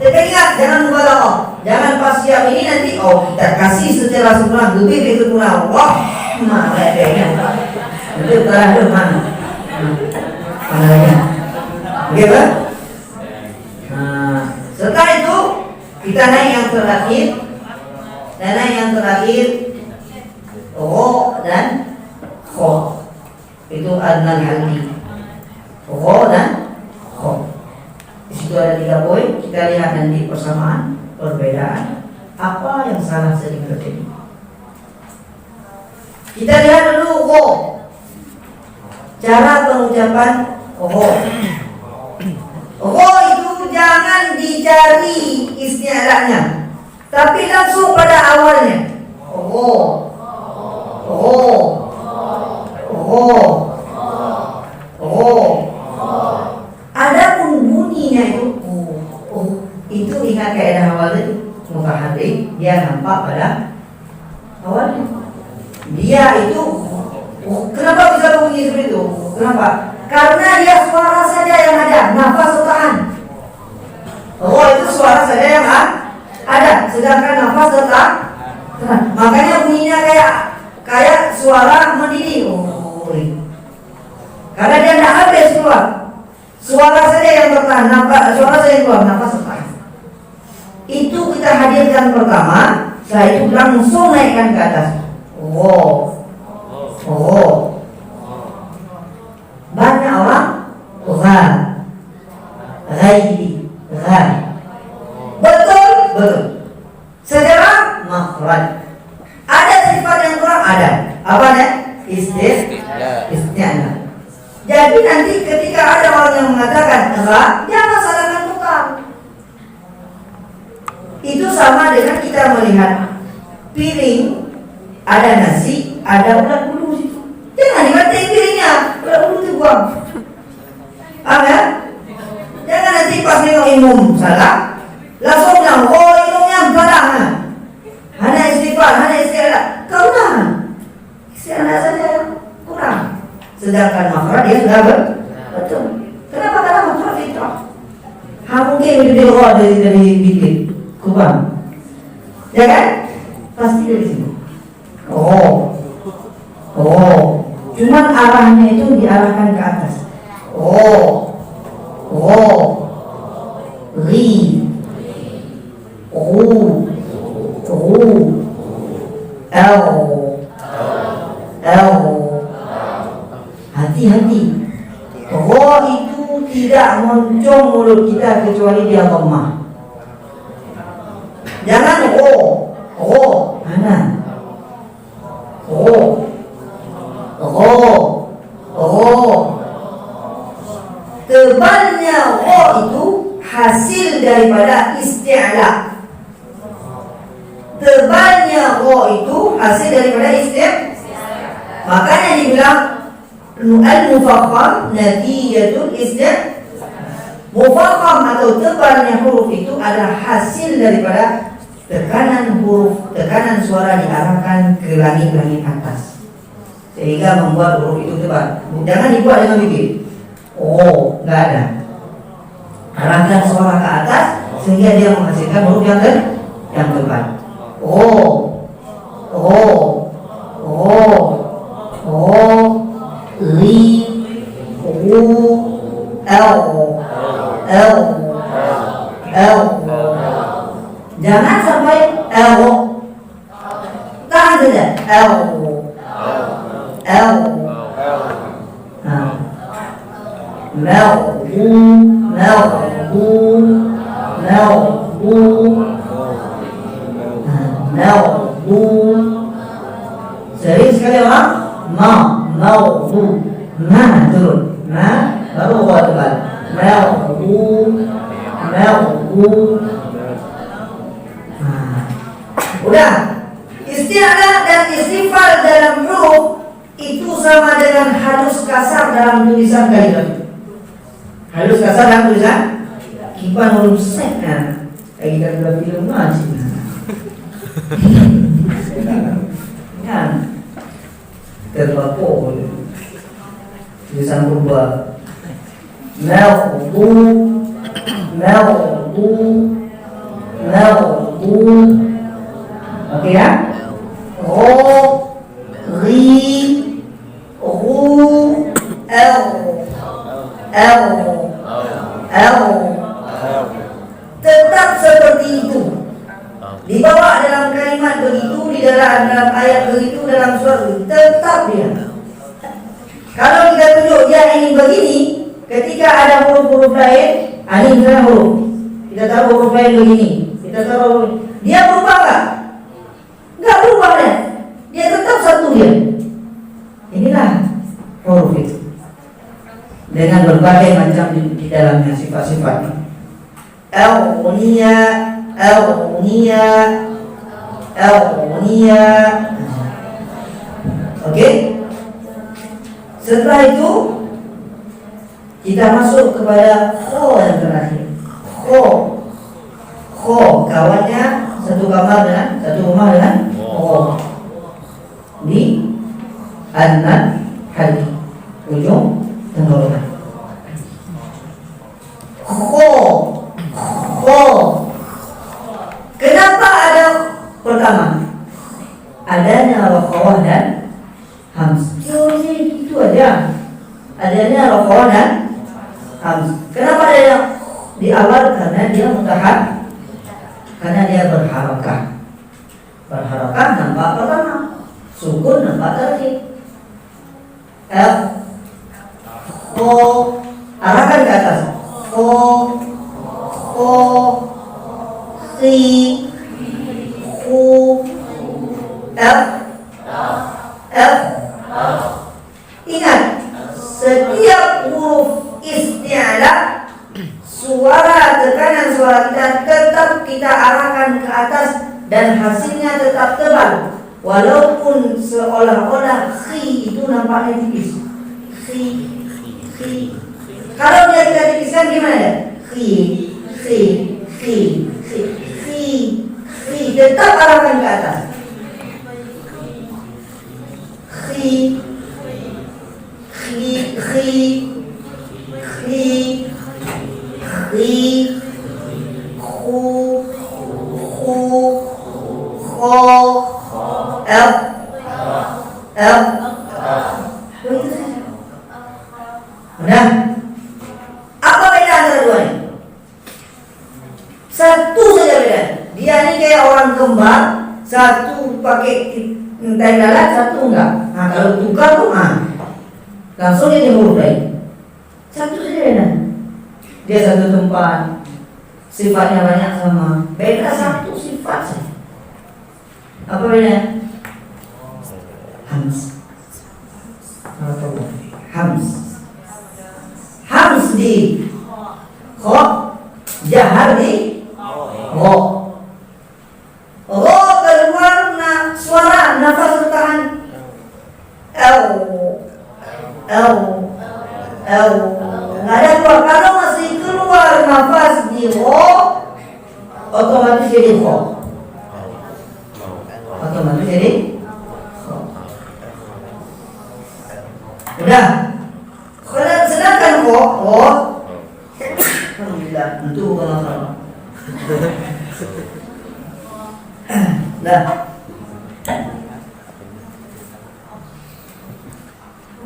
Tapi ingat jangan mubalaghah. Jangan pas siap ini nanti kita kasih secara sempurna, lebih dari sempurna. Wah, mana kayaknya? Itu terakhir mana? Mananya? Oke, Pak? Nah, setelah itu kita naik yang terakhir. Dan naik yang terakhir ro dan kho. Itu adnal haldi. Ro dan kho. Di situ ada 3 poin. Kita lihat nanti persamaan, perbedaan, apa yang salah sering terjadi. Kita lihat dulu ro. Cara pengucapan ro. Ro itu jangan dicari isti'la'nya, tapi langsung pada awalnya. Ro. Adapun bunyinya itu ingat kaidah awal tadi, mutaharrik dia nampak pada awalnya. Dia itu kenapa bisa bunyi seperti itu? Kenapa? Karena dia suara saja yang ada, nafas tertahan. Itu suara saja yang ada, sedangkan nafas tertahan. Makanya bunyinya kayak suara mendidih. Karena dia tidak habis keluar. Suara saja yang tertahan, suara saja yang keluar, nafas tertahan. Itu kita hadirkan pertama, setelah itu langsung naikkan ke atas. Banyak orang ghairi. Betul. Secara makhraj. Ada sifat yang kurang, ada. Apa ya? Isti'na. Jadi nanti ketika ada orang yang mengatakan gha, jangan salahkan tukang. Itu sama dengan kita melihat piring, ada nasi, ada ulat bulu situ. Jangan dimatiin piringnya, ulat bulu itu buang. Paham ya? Jangan nanti pas nengok imam salah, langsung bilang, imamnya salah. Hanya istighfar, hanya isti'la. Kurang. Isti'la saja kurang. Sedangkan makhraj dia sudah betul. Kenapa? Karena makhraj fitrah. Mungkin itu dari bibir. Kurang. Ya kan? Pasti dari situ. Cuman arahnya itu diarahkan ke atas. Hati-hati. Itu tidak moncong mulut kita kecuali dia lemah. Jangan mana? Tebalnya itu hasil daripada isti'la. Tebalnya itu hasil daripada isti'la. Makanya dibilang al-mufakham natijatul isti'la. Mufakham atau tebalnya huruf itu adalah hasil daripada tekanan suara diarahkan ke langit-langit atas, sehingga membuat huruf itu tebal. Jangan dibuat dengan bibir. Nggak ada. Arahkan suara ke atas sehingga dia menghasilkan huruf yang tebal. Jangan sampai tahan saja. Sering sekali orang turun, baru buat tebal. Udah, isti'la dan istifal dalam huruf itu sama dengan halus kasar dalam tulisan kalimat. Halus kasar dalam tulisan kipan huruf sekna. Kayak kita sudah film masih. Kan terlalu tulisan berubah. Mawdu Oke ya? Ro, ri, ru, el, tetap seperti itu. Dibawa dalam kalimat begitu, di dalam ayat begitu, dalam surat begitu, tetap dia. Kalau kita tunjuk dia ini begini, ketika ada huruf-huruf lain, ini misalnya huruf, kita taruh huruf lain begini, kita taruh, dia berubah nggak? Nggak berubah ya. Dia tetap satu dia. Inilah huruf itu. Dengan berbagai macam di dalamnya sifat-sifatnya. Al-Unia. Oke. Setelah itu kita masuk kepada kho yang terakhir. Kho kawannya satu kamar dengan satu rumah dengan kho. Di anan hadi ujung tenggorokan. Kho. Kenapa ada pertama? Adanya rokhawah dan hamz. Itu aja. Adanya rokhawah dan hamz. Kenapa ada di awal? Karena dia mutahan. Karena dia berharakah. Berharakah nampak pertama. Sukun nampak terakhir. Kho. Arahkan ke atas. Kho. Khi, khu, f. Ingat, setiap huruf isti'ala, suara tekanan suara kita tetap kita arahkan ke atas dan hasilnya tetap tebal, walaupun seolah-olah khi itu nampaknya tipis. Khi. Kalau dia tidak tipiskan gimana ya? Khi. Tetap arahkan ke atas. Khi, khu, kho, f. Udah? Apa beda antara duanya? Satu saja beda. Dia ini kayak orang kembar, satu pakai tenggalan, satu enggak. Nah kalau tukar tuh langsung ini huruf lain. Satu saja beda. Dia satu tempat, sifatnya banyak sama. Beda satu sifat saja. Apa beda? Hamz. Hamz di kho, jahar di ro. Ro keluar suara nafas bertahan. Nggak ada keluar. Kalau masih keluar nafas di ro, otomatis jadi kho. Otomatis jadi kho. Udah. Sedangkan kho, alhamdulillah, itu bukan masalah. Nah,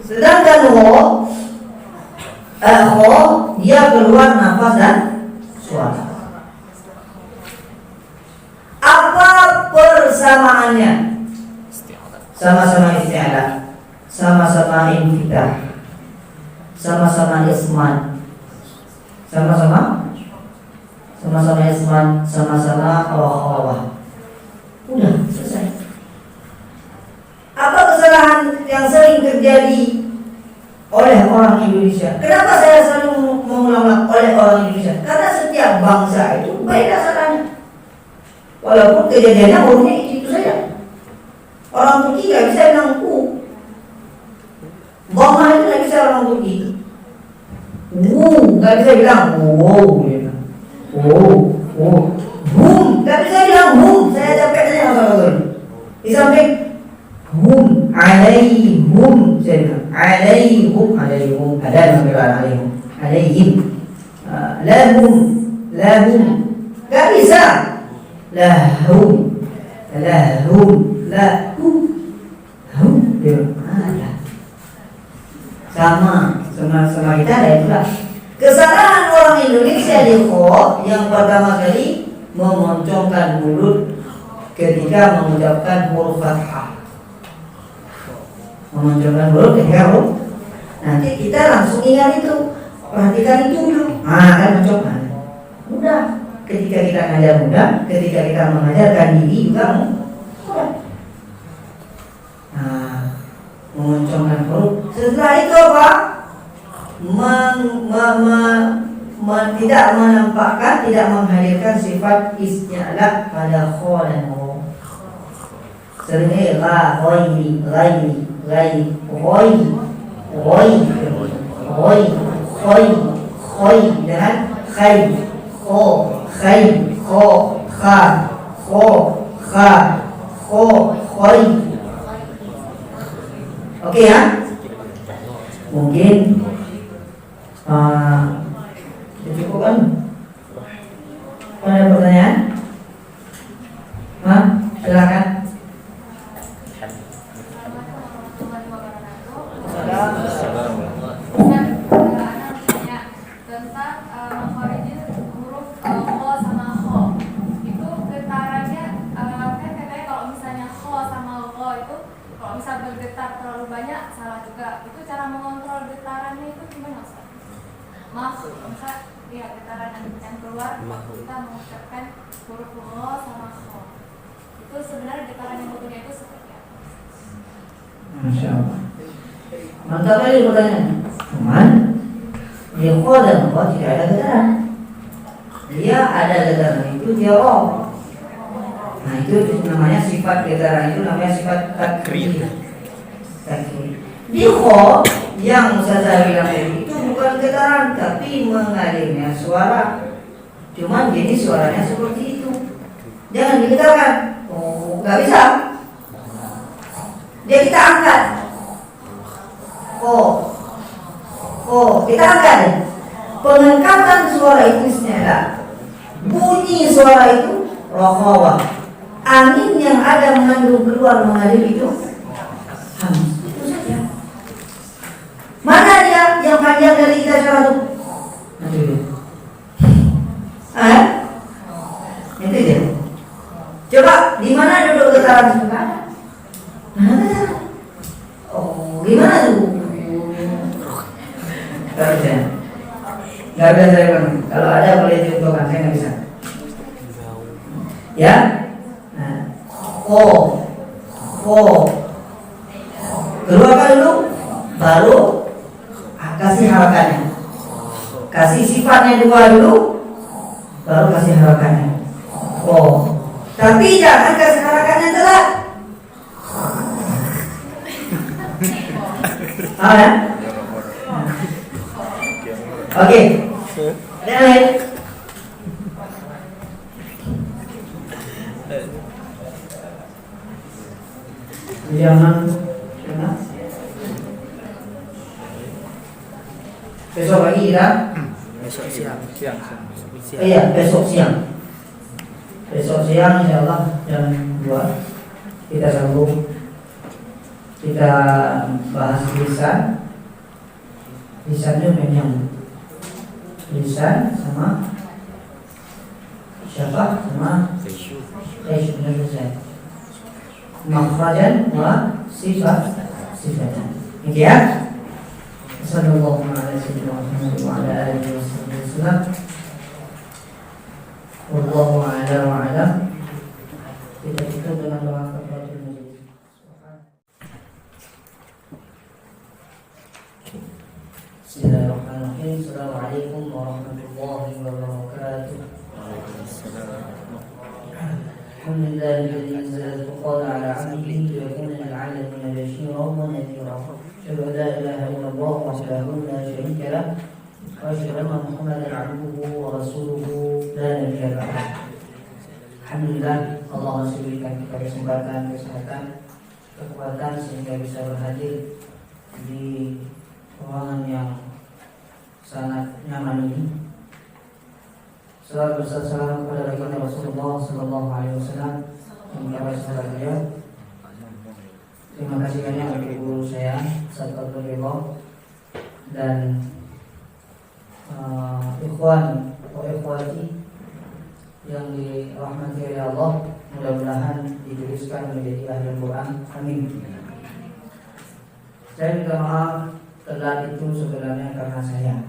sedangkan ho dia keluar nafas dan suara. Apa persamaannya? Sama-sama isti'alah, sama-sama infitah, sama-sama isman, sama-sama isman, sama-sama rokhawah. Udah selesai. Apa kesalahan yang sering terjadi oleh orang Indonesia? Kenapa saya selalu mengulang oleh orang Indonesia? Karena setiap bangsa itu beda salahnya. Walaupun kejadiannya hurufnya itu saja. Orang Turki nggak bisa bilang ku. Dhamma itu nggak bisa orang Turki. Nggak bisa bilang wow. Hum, nggak bisa bilang hum. Saya capek tanya masalah itu. Di samping hum, alaihum, saya bilang alaihum, ada yang bilang alaihim, lahum, nggak bisa. lahum, lahum, lahum, hum, ada. Sama kita ada itulah. Kesalahan orang Indonesia di kho yang pertama kali memoncongkan mulut ketika mengucapkan huruf fathah. Memoncongkan mulut ketika huruf. Nanti kita langsung ingat itu. Perhatikan itu dulu. Kan mencongkan. Mudah. Ketika kita ngajar mudah, ketika kita mengajarkan diri juga mudah. Memoncongkan huruf. Setelah itu apa? Tidak menampakkan, tidak menghadirkan sifat isti'la pada kho dan ho. Seringnya la, ghairi, ghairi, ghairi, ghairi, ghairi, ghairi, ghairi, ghairi, dengan khair, kho, khair, kho, kha, kho, kha, kho, khair. Oke ya? Mungkin cukup kan? Ada pertanyaan? Silakan. Tentang mengkoreksi huruf kho sama kho. Itu getarannya kan katanya kalau misalnya kho sama kho itu kalau misal bergetar terlalu banyak salah juga. Itu cara mengontrol getarannya itu gimana Ustaz? Misal ya getaran yang keluar kita mengucapkan huruf kho sama kho. Itu sebenarnya getaran yang bentuknya itu seperti apa? Masya Allah. Mantap kali pertanyaannya. Cuman di kho dan kho tidak ada getaran. Dia ada getaran itu dia roh. Nah itu namanya sifat getaran itu namanya sifat takrir. Di kho yang saya bilang itu bukan getaran tapi mengalirnya suara. Cuman jenis suaranya seperti itu. Jangan digetarkan. Oh, nggak bisa. Dia kita angkat. Kita angkat. Pengangkatan suara itu istilah. Bunyi suara itu rohawa. Angin yang ada mengandung keluar mengalir itu hams. Itu saja. Mana dia yang panjang dari kita suara itu? Nanti dulu. Itu dia. Coba di mana duduk getaran sebenarnya? Mana getaran? Gimana tuh? Gak bisa. Gak bisa saya bilang. Kalau ada boleh dicontohkan, saya nggak bisa. Ya? Nah, keluarkan dulu, baru kasih harakannya. Kasih sifatnya dua dulu, baru kasih harakannya. Tapi jangan kasih harakannya telat. Ya? Oke. Ada yang lain? Jangan. Besok pagi kita? Besok siang. Iya, besok siang. Besok siang insyaallah jam 2 kita sambung. Kita bahas lisan. Lisannya memang lisan sama siapa sama lisan. Makhrajan wa sifatan. Ini ya. Sallallahu alaihi wa ala alihi wasallam. Wallahu a'lam wa a'lam. Kita tutup dengan doa kafaratul majlis. Bismillahirrahmanirrahim. Assalamualaikum warahmatullahi wabarakatuh. Alhamdulillah alladzi anzala al-Qur'ana 'ala 'abdihi liyakuna lil-'alamin bashiran wa nadhira. Asyhadu an la ilaha illallah wahdahu la syarika lah wa asyhadu anna Muhammadan 'abduhu wa rasuluhu la nabiyya ba'dahu. Alhamdulillah Allah masih berikan kita kesempatan, kesehatan, kekuatan sehingga bisa berhadir di ruangan yang sangat nyaman ini. Salawat berserta salam kepada baginda Rasulullah sallallahu alaihi kasih banyak bagi guru saya Ustaz Abdul Ridho dan ikhwan atau ikhwati yang dirahmati oleh Allah, mudah-mudahan dituliskan menjadi ahli Quran. Amin. Saya minta maaf telat itu sebenarnya karena saya,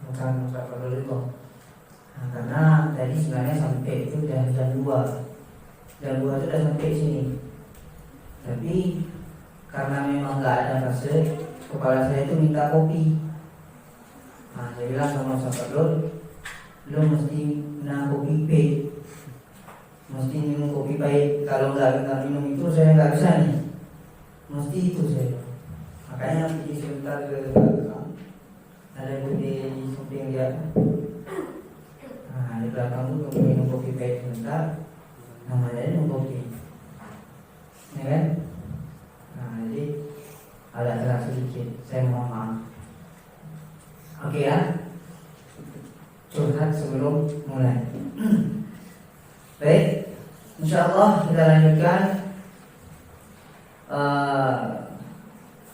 bukan Ustaz Abdul Ridho. Nah, karena tadi sebenarnya sampai itu jam 2 itu udah sampai sini. Tapi karena memang nggak ada fase, kepala saya itu minta kopi. Nah, saya bilang sama Ustaz lo mesti minum kopi pahit, mesti minum kopi pahit. Kalau nggak minum itu saya nggak bisa nih, mesti itu saya. Makanya nanti sebentar ke belakang ada bude di samping dia. Nah, di belakang itu minum kopi pahit sebentar, namanya minum kopi, ya kan? Nah, jadi ada telat sedikit, saya mohon maaf. Oke ya, curhat sebelum mulai. Baik, insyaallah kita lanjutkan.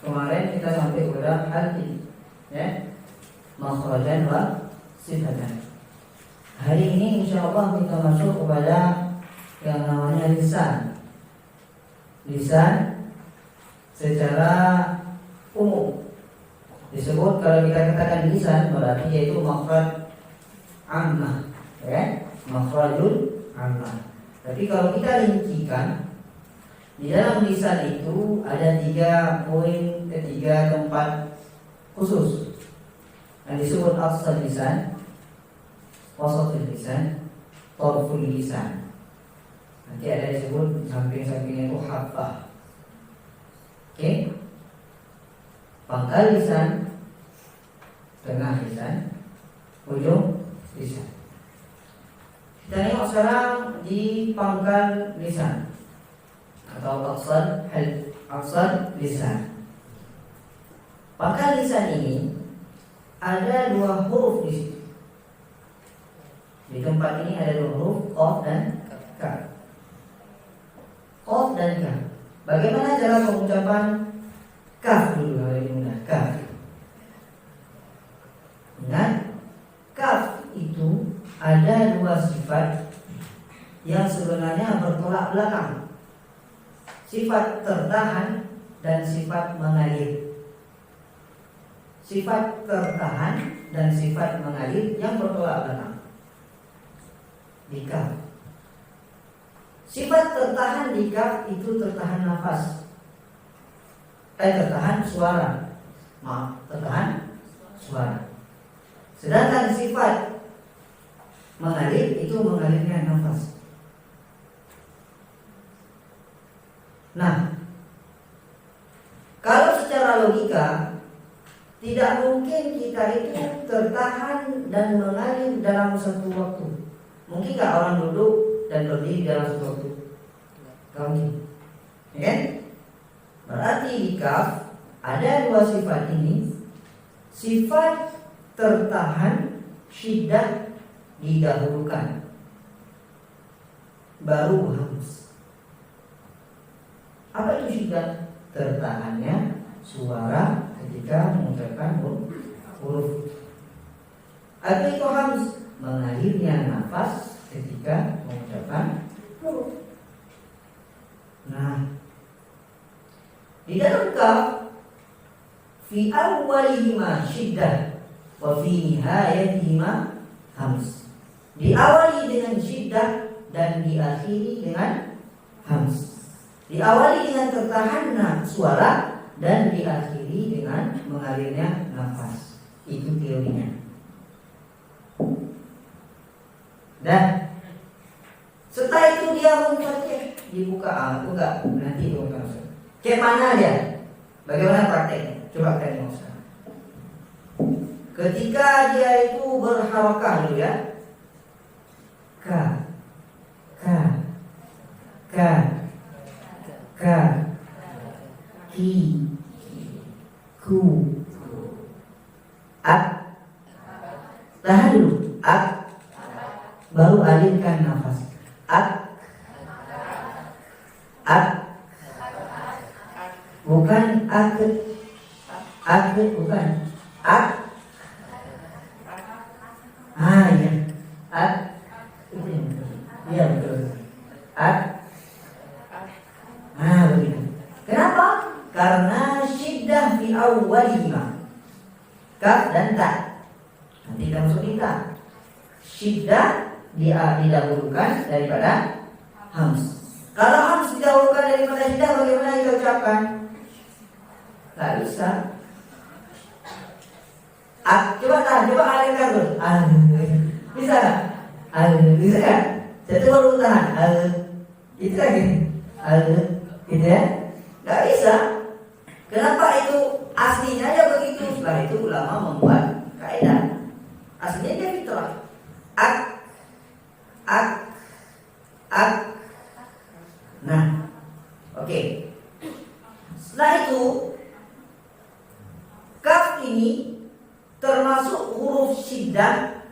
Kemarin kita sampai kepada hal ini, ya, makhrajan wa sifatan. Hari ini insyaallah kita masuk kepada yang namanya lisan. Lisan secara umum disebut, kalau kita katakan lisan berarti yaitu makhraj ammah, ya, makhrajul ammah. Tapi kalau kita rincikan, di dalam lisan itu ada 3 poin, 3 tempat khusus yang disebut aqsal lisan, wasatul lisan, tarful lisan. Nanti ada disebut di samping-sampingnya itu haffah. Oke? Pangkal lisan, tengah lisan, ujung lisan. Kita tengok sekarang di pangkal lisan atau aqsal lisan. Pangkal lisan ini ada 2 huruf di situ. Di tempat ini ada 2 huruf, qaf dan kaf. Qaf dan kaf. Bagaimana cara pengucapan kaf dulu kalau ini mudah? Kaf. Ingat, kaf itu ada 2 sifat yang sebenarnya bertolak belakang. Sifat tertahan dan sifat mengalir. Sifat tertahan dan sifat mengalir yang bertolak belakang di kaf. Sifat tertahan di kaf itu tertahan nafas, tertahan suara. Maaf, tertahan suara. Sedangkan sifat mengalir itu mengalirnya nafas. Nah, kalau secara logika tidak mungkin kita itu tertahan dan mengalir dalam satu waktu. Mungkin nggak orang duduk dan berdiri dalam satu waktu? Gak mungkin, ya kan? Berarti di kaf ada 2 sifat ini. Sifat tertahan, syiddah didahulukan, baru hams. Apa itu syiddah? Tertahannya suara ketika mengucapkan huruf. Apa itu hams? Mengalirnya nafas ketika mengucapkan huruf. Nah, di dalam kaf, fi awwalihima syiddah wa fi nihayatihima hams. Diawali dengan syiddah dan diakhiri dengan hams. Diawali dengan tertahannya suara dan diakhiri dengan mengalirnya nafas. Itu teorinya. Dan setelah itu dia membaca dibuka enggak, nanti itu akan masuk. Kayak mana dia? Bagaimana prakteknya? Coba kita lihat sekarang. Ketika dia itu berharakah dulu ya. Ka ki ku ak. Tahan dulu. Ak. Baru alirkan nafas. Ak. Bukan akad. Akad bukan. Ya. Itu yang betul. Iya betul. Begitu. Kenapa? Karena syiddah fi awwalihima. Kaf dan ta. Nanti kita masuk kita. Syiddah didahulukan daripada hams. Kalau hams didahulukan daripada syiddah, bagaimana kita ucapkan? Tak bisa. Coba alihkan dulu. Bisa nggak? Bisa kan? Satu baru tahan. Itu lagi. Gitu ya? Nggak bisa. Kenapa itu? Aslinya ya begitu. Setelah itu ulama membuat kaidah. Aslinya dia fitrah. Nah, oke. Setelah itu, kaf ini termasuk huruf syiddah.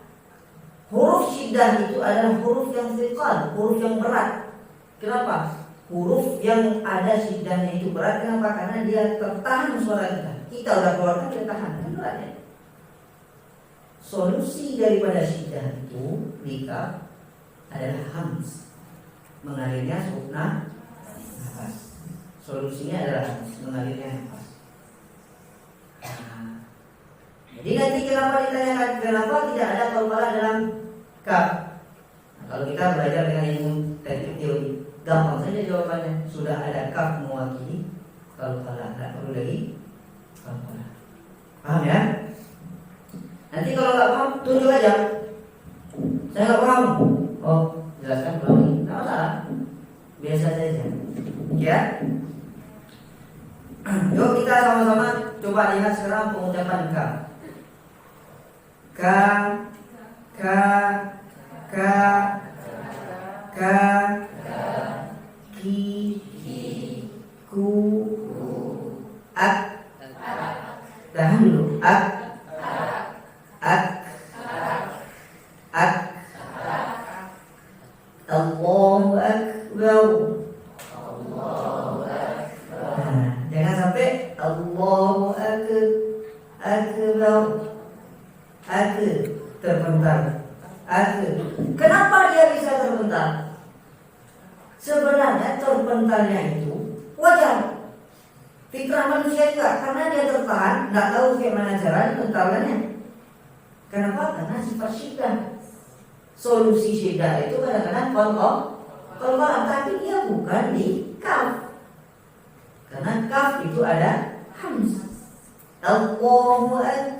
Huruf syiddah itu adalah huruf yang thiqal, huruf yang berat. Kenapa? Huruf yang ada syiddahnya itu berat. Kenapa? Karena dia tertahan suara kita. Kita udah keluarkan, kita tahan. Beratnya. Solusi daripada syiddah itu nikah adalah hams, mengalirnya nafas. Solusinya adalah hams, mengalirnya nafas. Jadi nanti kenapa ditanyakan kenapa tidak ada qalqalah dalam kaf? Kalau kita belajar dengan ilmu teknik teori, gampang saja jawabannya. Sudah ada kaf mewakili qalqalah, tidak perlu lagi qalqalah. Paham ya? Nanti kalau nggak paham, tunjuk aja. Saya nggak paham. Oh, jelaskan ulangi. Nggak masalah. Biasa saja. Ya. Yuk kita sama-sama coba lihat sekarang pengucapan kaf. Ki, ku, tahan dulu. Allahu Akbar. Jangan sampai Allahu Akbar. Terbentar. Kenapa dia bisa terbentar? Sebenarnya terbentarnya itu wajar. Fitrah manusia juga, karena dia tertahan, nggak tahu bagaimana cara bentarnya. Kenapa? Karena sifat syiddah. Solusi syiddah itu kadang-kadang qalqalah, tapi dia bukan di kaf. Karena kaf itu ada hams. Allahu Akbar.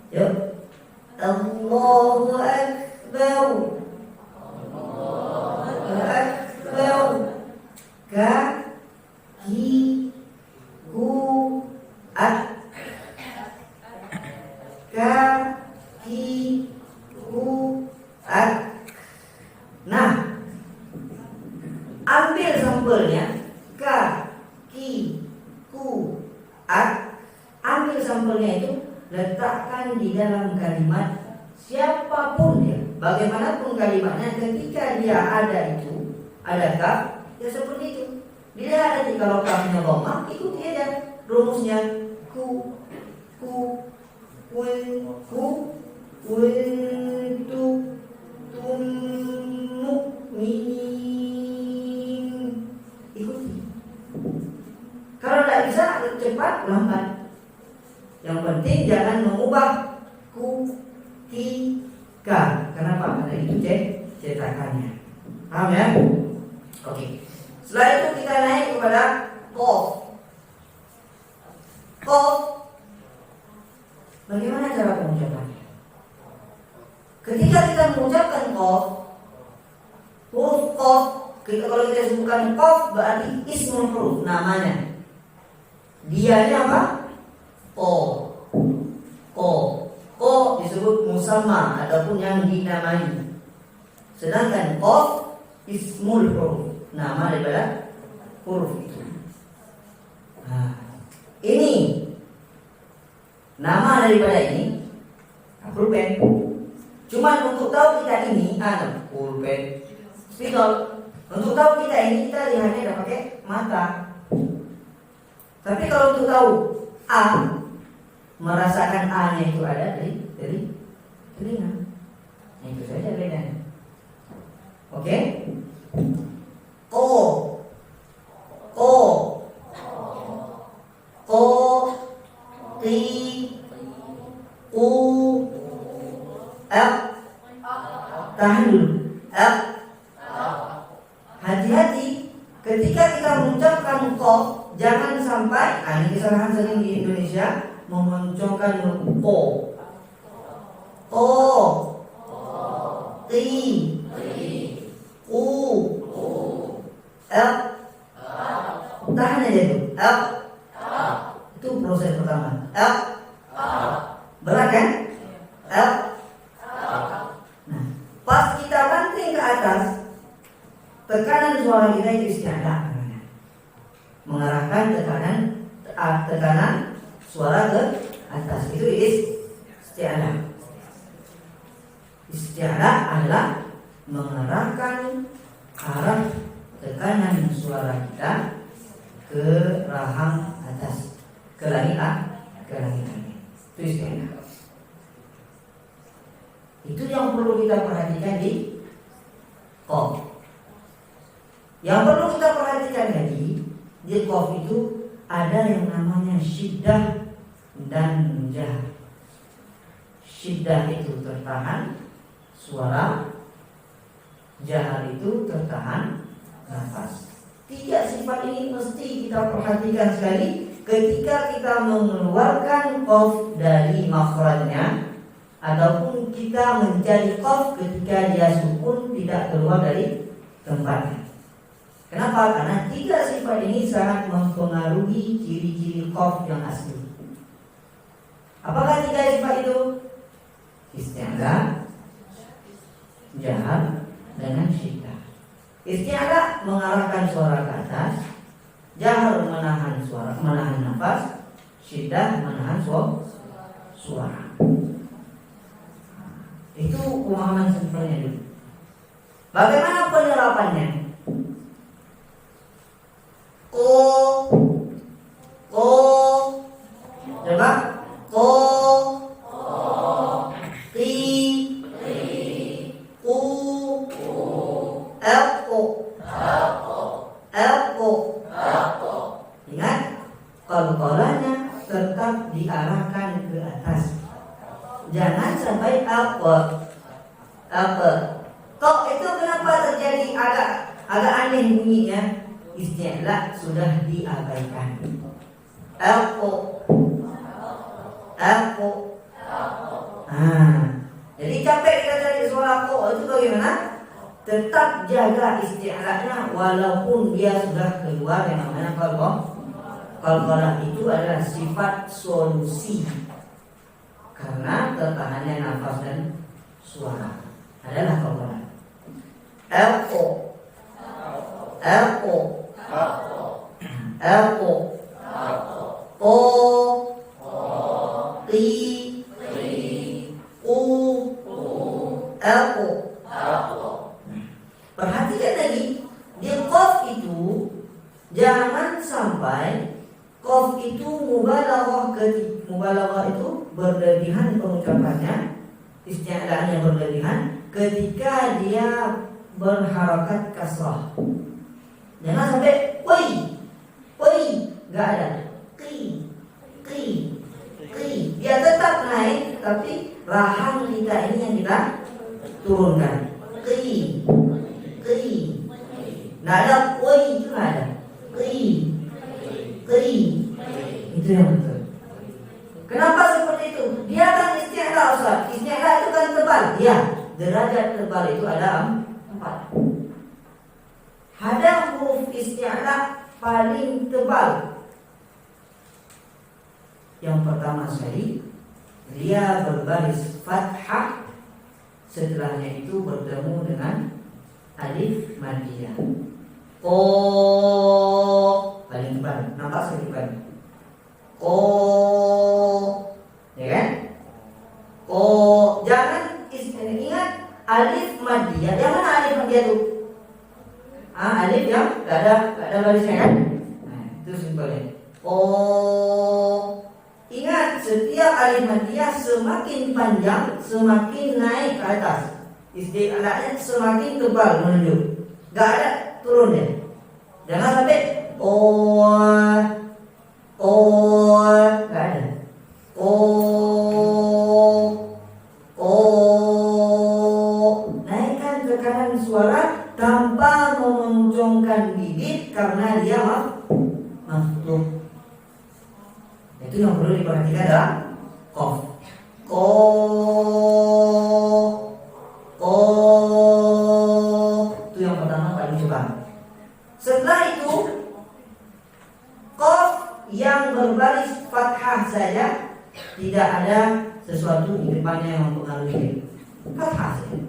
Yuk. Allahu Akbar. Kaki, ku, kaki, ku, Nah, ambil sampelnya. Kaki, ku, ambil sampelnya itu, letakkan di dalam kalimat siapapun dia, bagaimanapun kalimatnya. Ketika dia ada itu, ada kaf, ya seperti itu. Dia ada di kalau kafnya dhammah, ikuti aja rumusnya. Ku, kuntum mu'minin. Ikuti. Kalau tidak bisa, cepat, lambat. Yang penting jangan mengubah ka. Kenapa? Karena itu cetakannya. Paham ya? Oke. Setelah itu kita naik kepada qaf. Bagaimana cara pengucapannya? Ketika kita mengucapkan qaf, huruf qaf, kalau kita sebutkan qaf berarti ismul huruf, namanya. Dianya apa? Ko disebut musamma ataupun yang dinamai. Sedangkan qaf ismul huruf, nama daripada huruf itu. Nah, ini nama daripada ini pulpen. Cuman untuk tahu kita ini pulpen, spidol. Untuk tahu kita ini kita lihatnya udah pakai mata. Tapi kalau untuk tahu A, merasakan A-nya itu ada dari telinga. Itu saja bedanya. Oke? Ko, ti, u, f. Tahan dulu. F. Hati-hati ketika kita mengucapkan kof, jangan sampai ini kesalahan sering di Indonesia mengoncongkan ko, ti, u, f. Tahan aja tuh. F. Itu proses pertama. F. Berat kan? F. Nah, pas kita banting ke atas, tekanan suara kita itu istiadah, mengarahkan tekanan suara ke atas. Itu istiadah. Istiadah adalah mengarahkan arah tekanan suara kita ke rahang atas, ke langit. Itu istiadah. Itu yang perlu kita perhatikan di kof. Yang perlu kita perhatikan lagi di kof itu ada yang namanya syiddah dan jah. Syiddah itu tertahan suara, jahar itu tertahan nafas. 3 sifat ini mesti kita perhatikan sekali ketika kita mengeluarkan kof dari makhrajnya, ataupun kita mencari kof ketika dia sukun tidak keluar dari tempatnya. Kenapa? Karena 3 sifat ini sangat mempengaruhi ciri-ciri kof yang asli. Apakah 3 sifat itu? Isti'ala, jahar, dengan syiddah. Isti'ala mengarahkan suara ke atas, jahar menahan nafas, syiddah menahan suara. Itu pemahaman simpelnya dulu. Bagaimana penerapannya? Coba ti, u, f. Ingat, qalqalanya tetap diarahkan ke atas. Jangan sampai apa. Kok itu kenapa terjadi agak aneh bunyinya? Isti'la sudah diabaikan. Jadi capek kita cari suara ko itu bagaimana? Tetap jaga isti'lanya walaupun dia sudah keluar yang namanya qalqalah. Itu adalah sifat solusi. Karena tertahannya nafas dan suara adalah qalqalah. Perhatikan lagi, di qaf itu jangan sampai qaf itu mubalaghah itu berlebihan pengucapannya, isti'lahnya berlebihan ketika dia berharakat kasrah. Jangan sampai enggak ada. Qi. Dia tetap naik tapi rahang kita ini yang kita turunkan. Qi. Enggak ada itu enggak ada. Qi. Itu yang betul. Kenapa seperti itu? Dia kan isti'la, Ustaz. Isti'la itu kan tebal. Ya, derajat tebal itu ada 4. Ada huruf isti'la paling tebal. Yang pertama sekali, dia berbaris fathah, setelahnya itu bertemu dengan alif maddiyah. Paling tebal, nampak sekali tebal. Ya kan? Jangan ini alif madiyah. Yang mana alif madiyah itu? Alif yang gak ada barisnya kan? Nah, itu simpelnya. Ingat, setiap alif madiyah semakin panjang, semakin naik ke atas. Istilahnya semakin tebal menunjuk. Gak ada turunnya. Jangan sampai gak ada. Naikkan tekanan suara tanpa memoncongkan bibir karena dia maftuh. Itu yang perlu diperhatikan adalah qaf. Itu yang pertama paling cepat. Setelah itu qaf yang berbaris fathah saja, tidak ada sesuatu di depannya yang mempengaruhi. Fathah saja.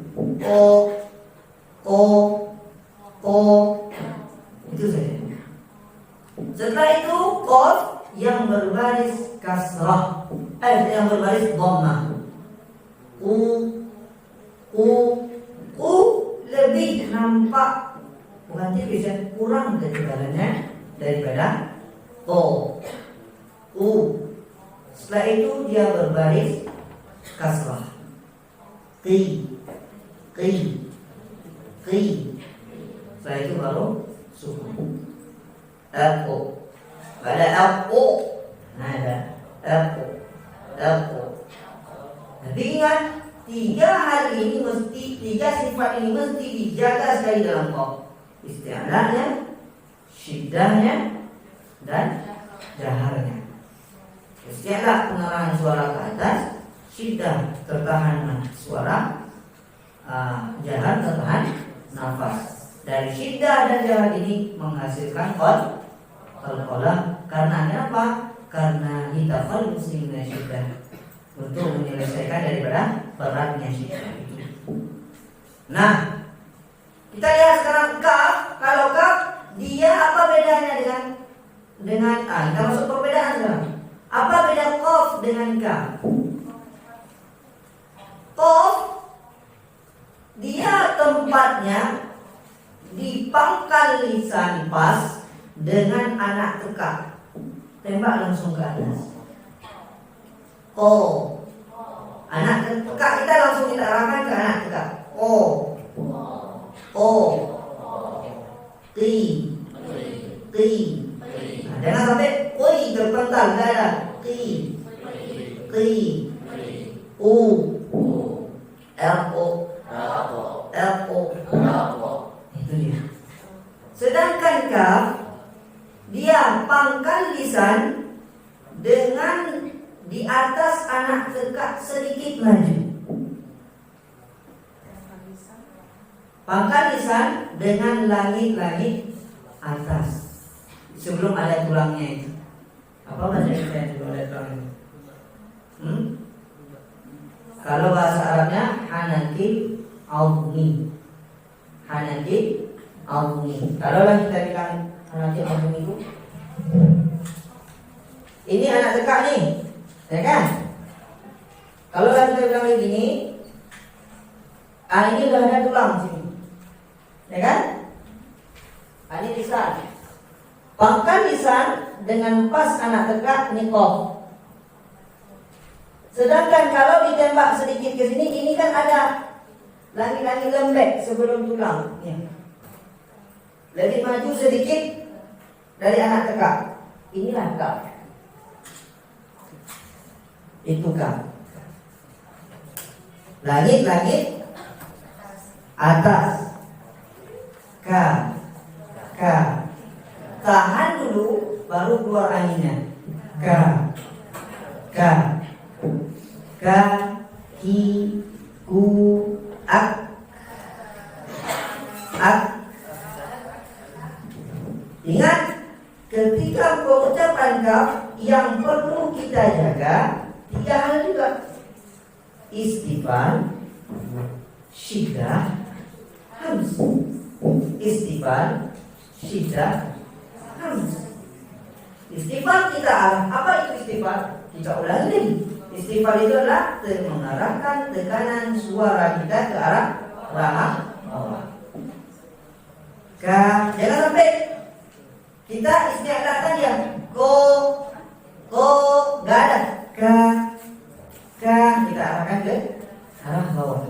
Itu saja. Setelah itu qaf yang berbaris kasrah, yang berbaris dhammah. Lebih nampak, bukan tipis ya, kurang ketebalannya daripada Setelah itu dia berbaris kasrah. Qi. Setelah itu baru sukun. Pada aku, ada aku. Tapi ingat, tiga sifat ini mesti dijaga sekali dalam qaf. Isti'lahnya, syiddahnya, dan jaharnya. Isti'lah pengarahan suara ke atas, syiddah tertahan suara, jahar tertahan nafas. Dari syiddah dan jahar ini menghasilkan qalqalah. Karena apa? Karena hitafal muslimnya syiddah, untuk menyelesaikan daripada beratnya syiddah itu. Nah, kita lihat sekarang kaf. Kalau kaf, dia apa bedanya dengan kita masuk perbedaan sekarang. Apa beda qaf dengan kaf? Qaf dia tempatnya di pangkal lisan pas dengan anak tekak. Tembak langsung ke atas. Anak tekak kita langsung kita arahkan ke anak tekak. Qi. Jangan sampai qi terpental, enggak ada. Qi. Itu dia. Sedangkan kaf dia pangkal lisan dengan di atas anak tekak sedikit maju. Pangkal lisan dengan langit-langit atas. Sebelum ada tulangnya itu. Apa bahasa Indonesia sebelum ada tulangnya? Kalau bahasa Arabnya hanakib audni. Kalau lah kita bilang hanakib audni itu, ini anak tekak nih, ya kan? Kalau lah kita bilang begini, ini udah ada tulang sini, ya kan? Ini lisan. Pangkal lisan dengan pas anak tekak ini qaf. Sedangkan kalau ditembak sedikit ke sini, ini kan ada langit-langit lembek sebelum tulang. Ya. Lebih maju sedikit dari anak tekak. Inilah kaf. Itu kaf. Langit-langit atas. Kaf. Tahan dulu, baru keluar anginnya. Ki, ku, ak. Ingat, ketika pengucapan kaf yang perlu kita jaga 3 hal juga. Istifal, syiddah, hamz. Istifal, syiddah, hamz. Istifal kita apa itu istifal? Kita ulangi lagi. Istifal itu adalah mengarahkan tekanan suara kita ke arah rahang bawah. Ka, jangan sampai kita istiadakan ya ko nggak ada ka kita arahkan ke arah bawah.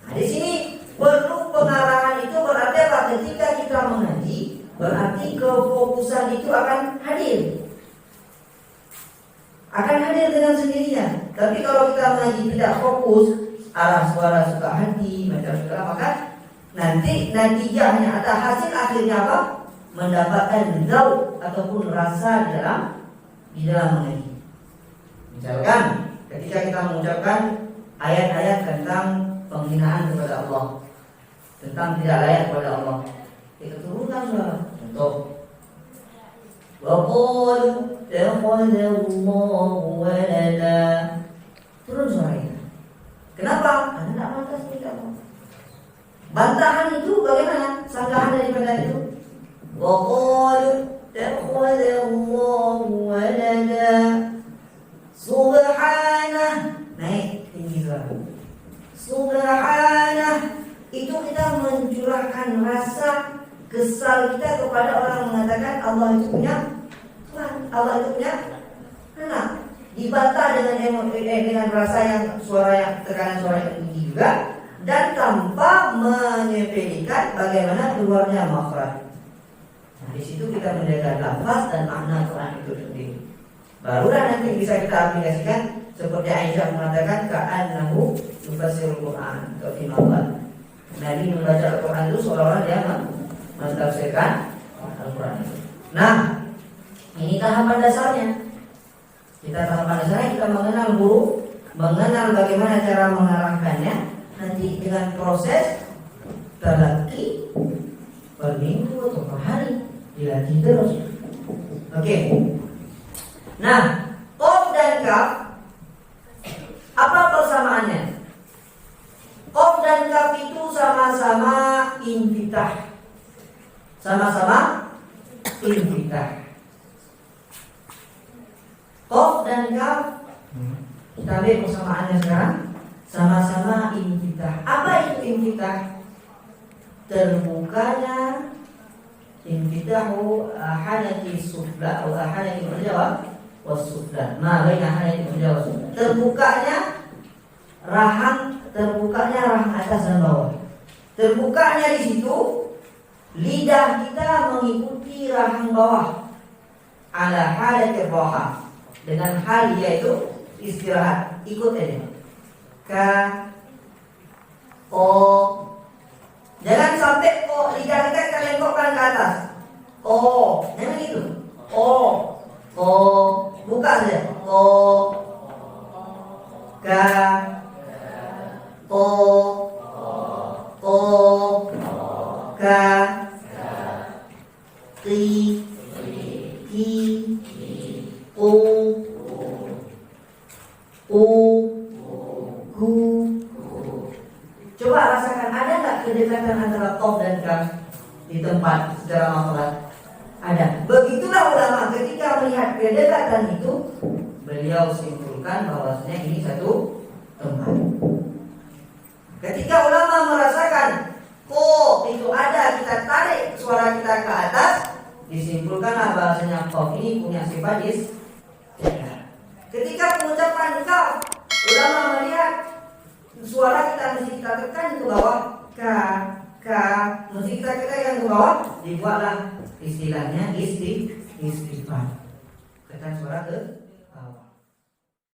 Nah, di sini perlu pengarahan itu berarti apa? Ketika kita mengaji, berarti kefokusan itu akan hadir dengan sendirinya. Tapi kalau kita mengaji tidak fokus, arah suara suka hati, macam segala, maka nanti natijahnya atau hasil akhirnya apa? Mendapatkan zauk ataupun rasa di dalam mengaji. Misalkan ketika kita mengucapkan ayat-ayat tentang penghinaan kepada Allah, tentang tidak layak kepada Allah, kita turunkan suara. Contoh, waqalu takhadallahu walada. Turun suaranya. Kenapa? Karena tidak pantas kita. Bantahan itu bagaimana? Sanggahan daripada itu. Waqalu takhadallahu walada. Subhanah. Naik tinggi suara. Subhanah. Itu kita mencurahkan rasa kesal kita kepada orang yang mengatakan Allah itu punya Tuhan, Allah itu punya anak. Dibantah dengan rasa yang tekanan suara yang tinggi juga, dan tanpa menyepelekan bagaimana keluarnya makhraj. Nah, di situ kita menjaga lafaz dan makna Quran itu sendiri. Barulah nanti bisa kita aplikasikan seperti Aisyah mengatakan ka'annahu yufassirul Quran atau firman. Nabi membaca Al-Quran itu seolah-olah dia mentafsirkan Al-Quran itu. Nah, ini tahapan dasarnya. Kita mengenal huruf, mengenal bagaimana cara mengarahkannya. Nanti dengan proses talaqi per minggu atau per hari dilatih terus. Oke. Nah, qaf dan kaf apa persamaannya? Qaf dan kaf itu sama-sama infitah. Sama-sama infitah. Qaf dan kaf kita lihat persamaannya sekarang. Sama-sama infitah. Apa itu infitah? Terbukanya infitahu hanati sufla atau hanati ulya wasufla. Ma baina hanati ulya wasufla. Terbukanya rahang atas dan bawah. Terbukanya di situ lidah kita mengikuti rahang bawah ala halatir raha, dengan hal yaitu istirahat, ikut aja. Ka o, jangan sampai o lidah kita lengkokkan ke atas. O, jangan gitu. O, buka saja. O, ka, o, ka, ti, u, ku. Coba rasakan, ada nggak kedekatan antara qaf dan kaf di tempat secara makhraj? Ada. Begitulah ulama ketika melihat kedekatan itu, beliau simpulkan bahwasanya ini satu tempat. Ketika ulama merasakan qaf itu ada, kita tarik suara kita ke atas, disimpulkanlah bahwasanya qaf ini punya sifat isti'anah. Ketika pengucapan kaf, ulama melihat suara kita mesti kita tekan ke bawah, ka, mesti kita tekan ke bawah, dibuatlah istilahnya istighfar. Tekan suara ke bawah.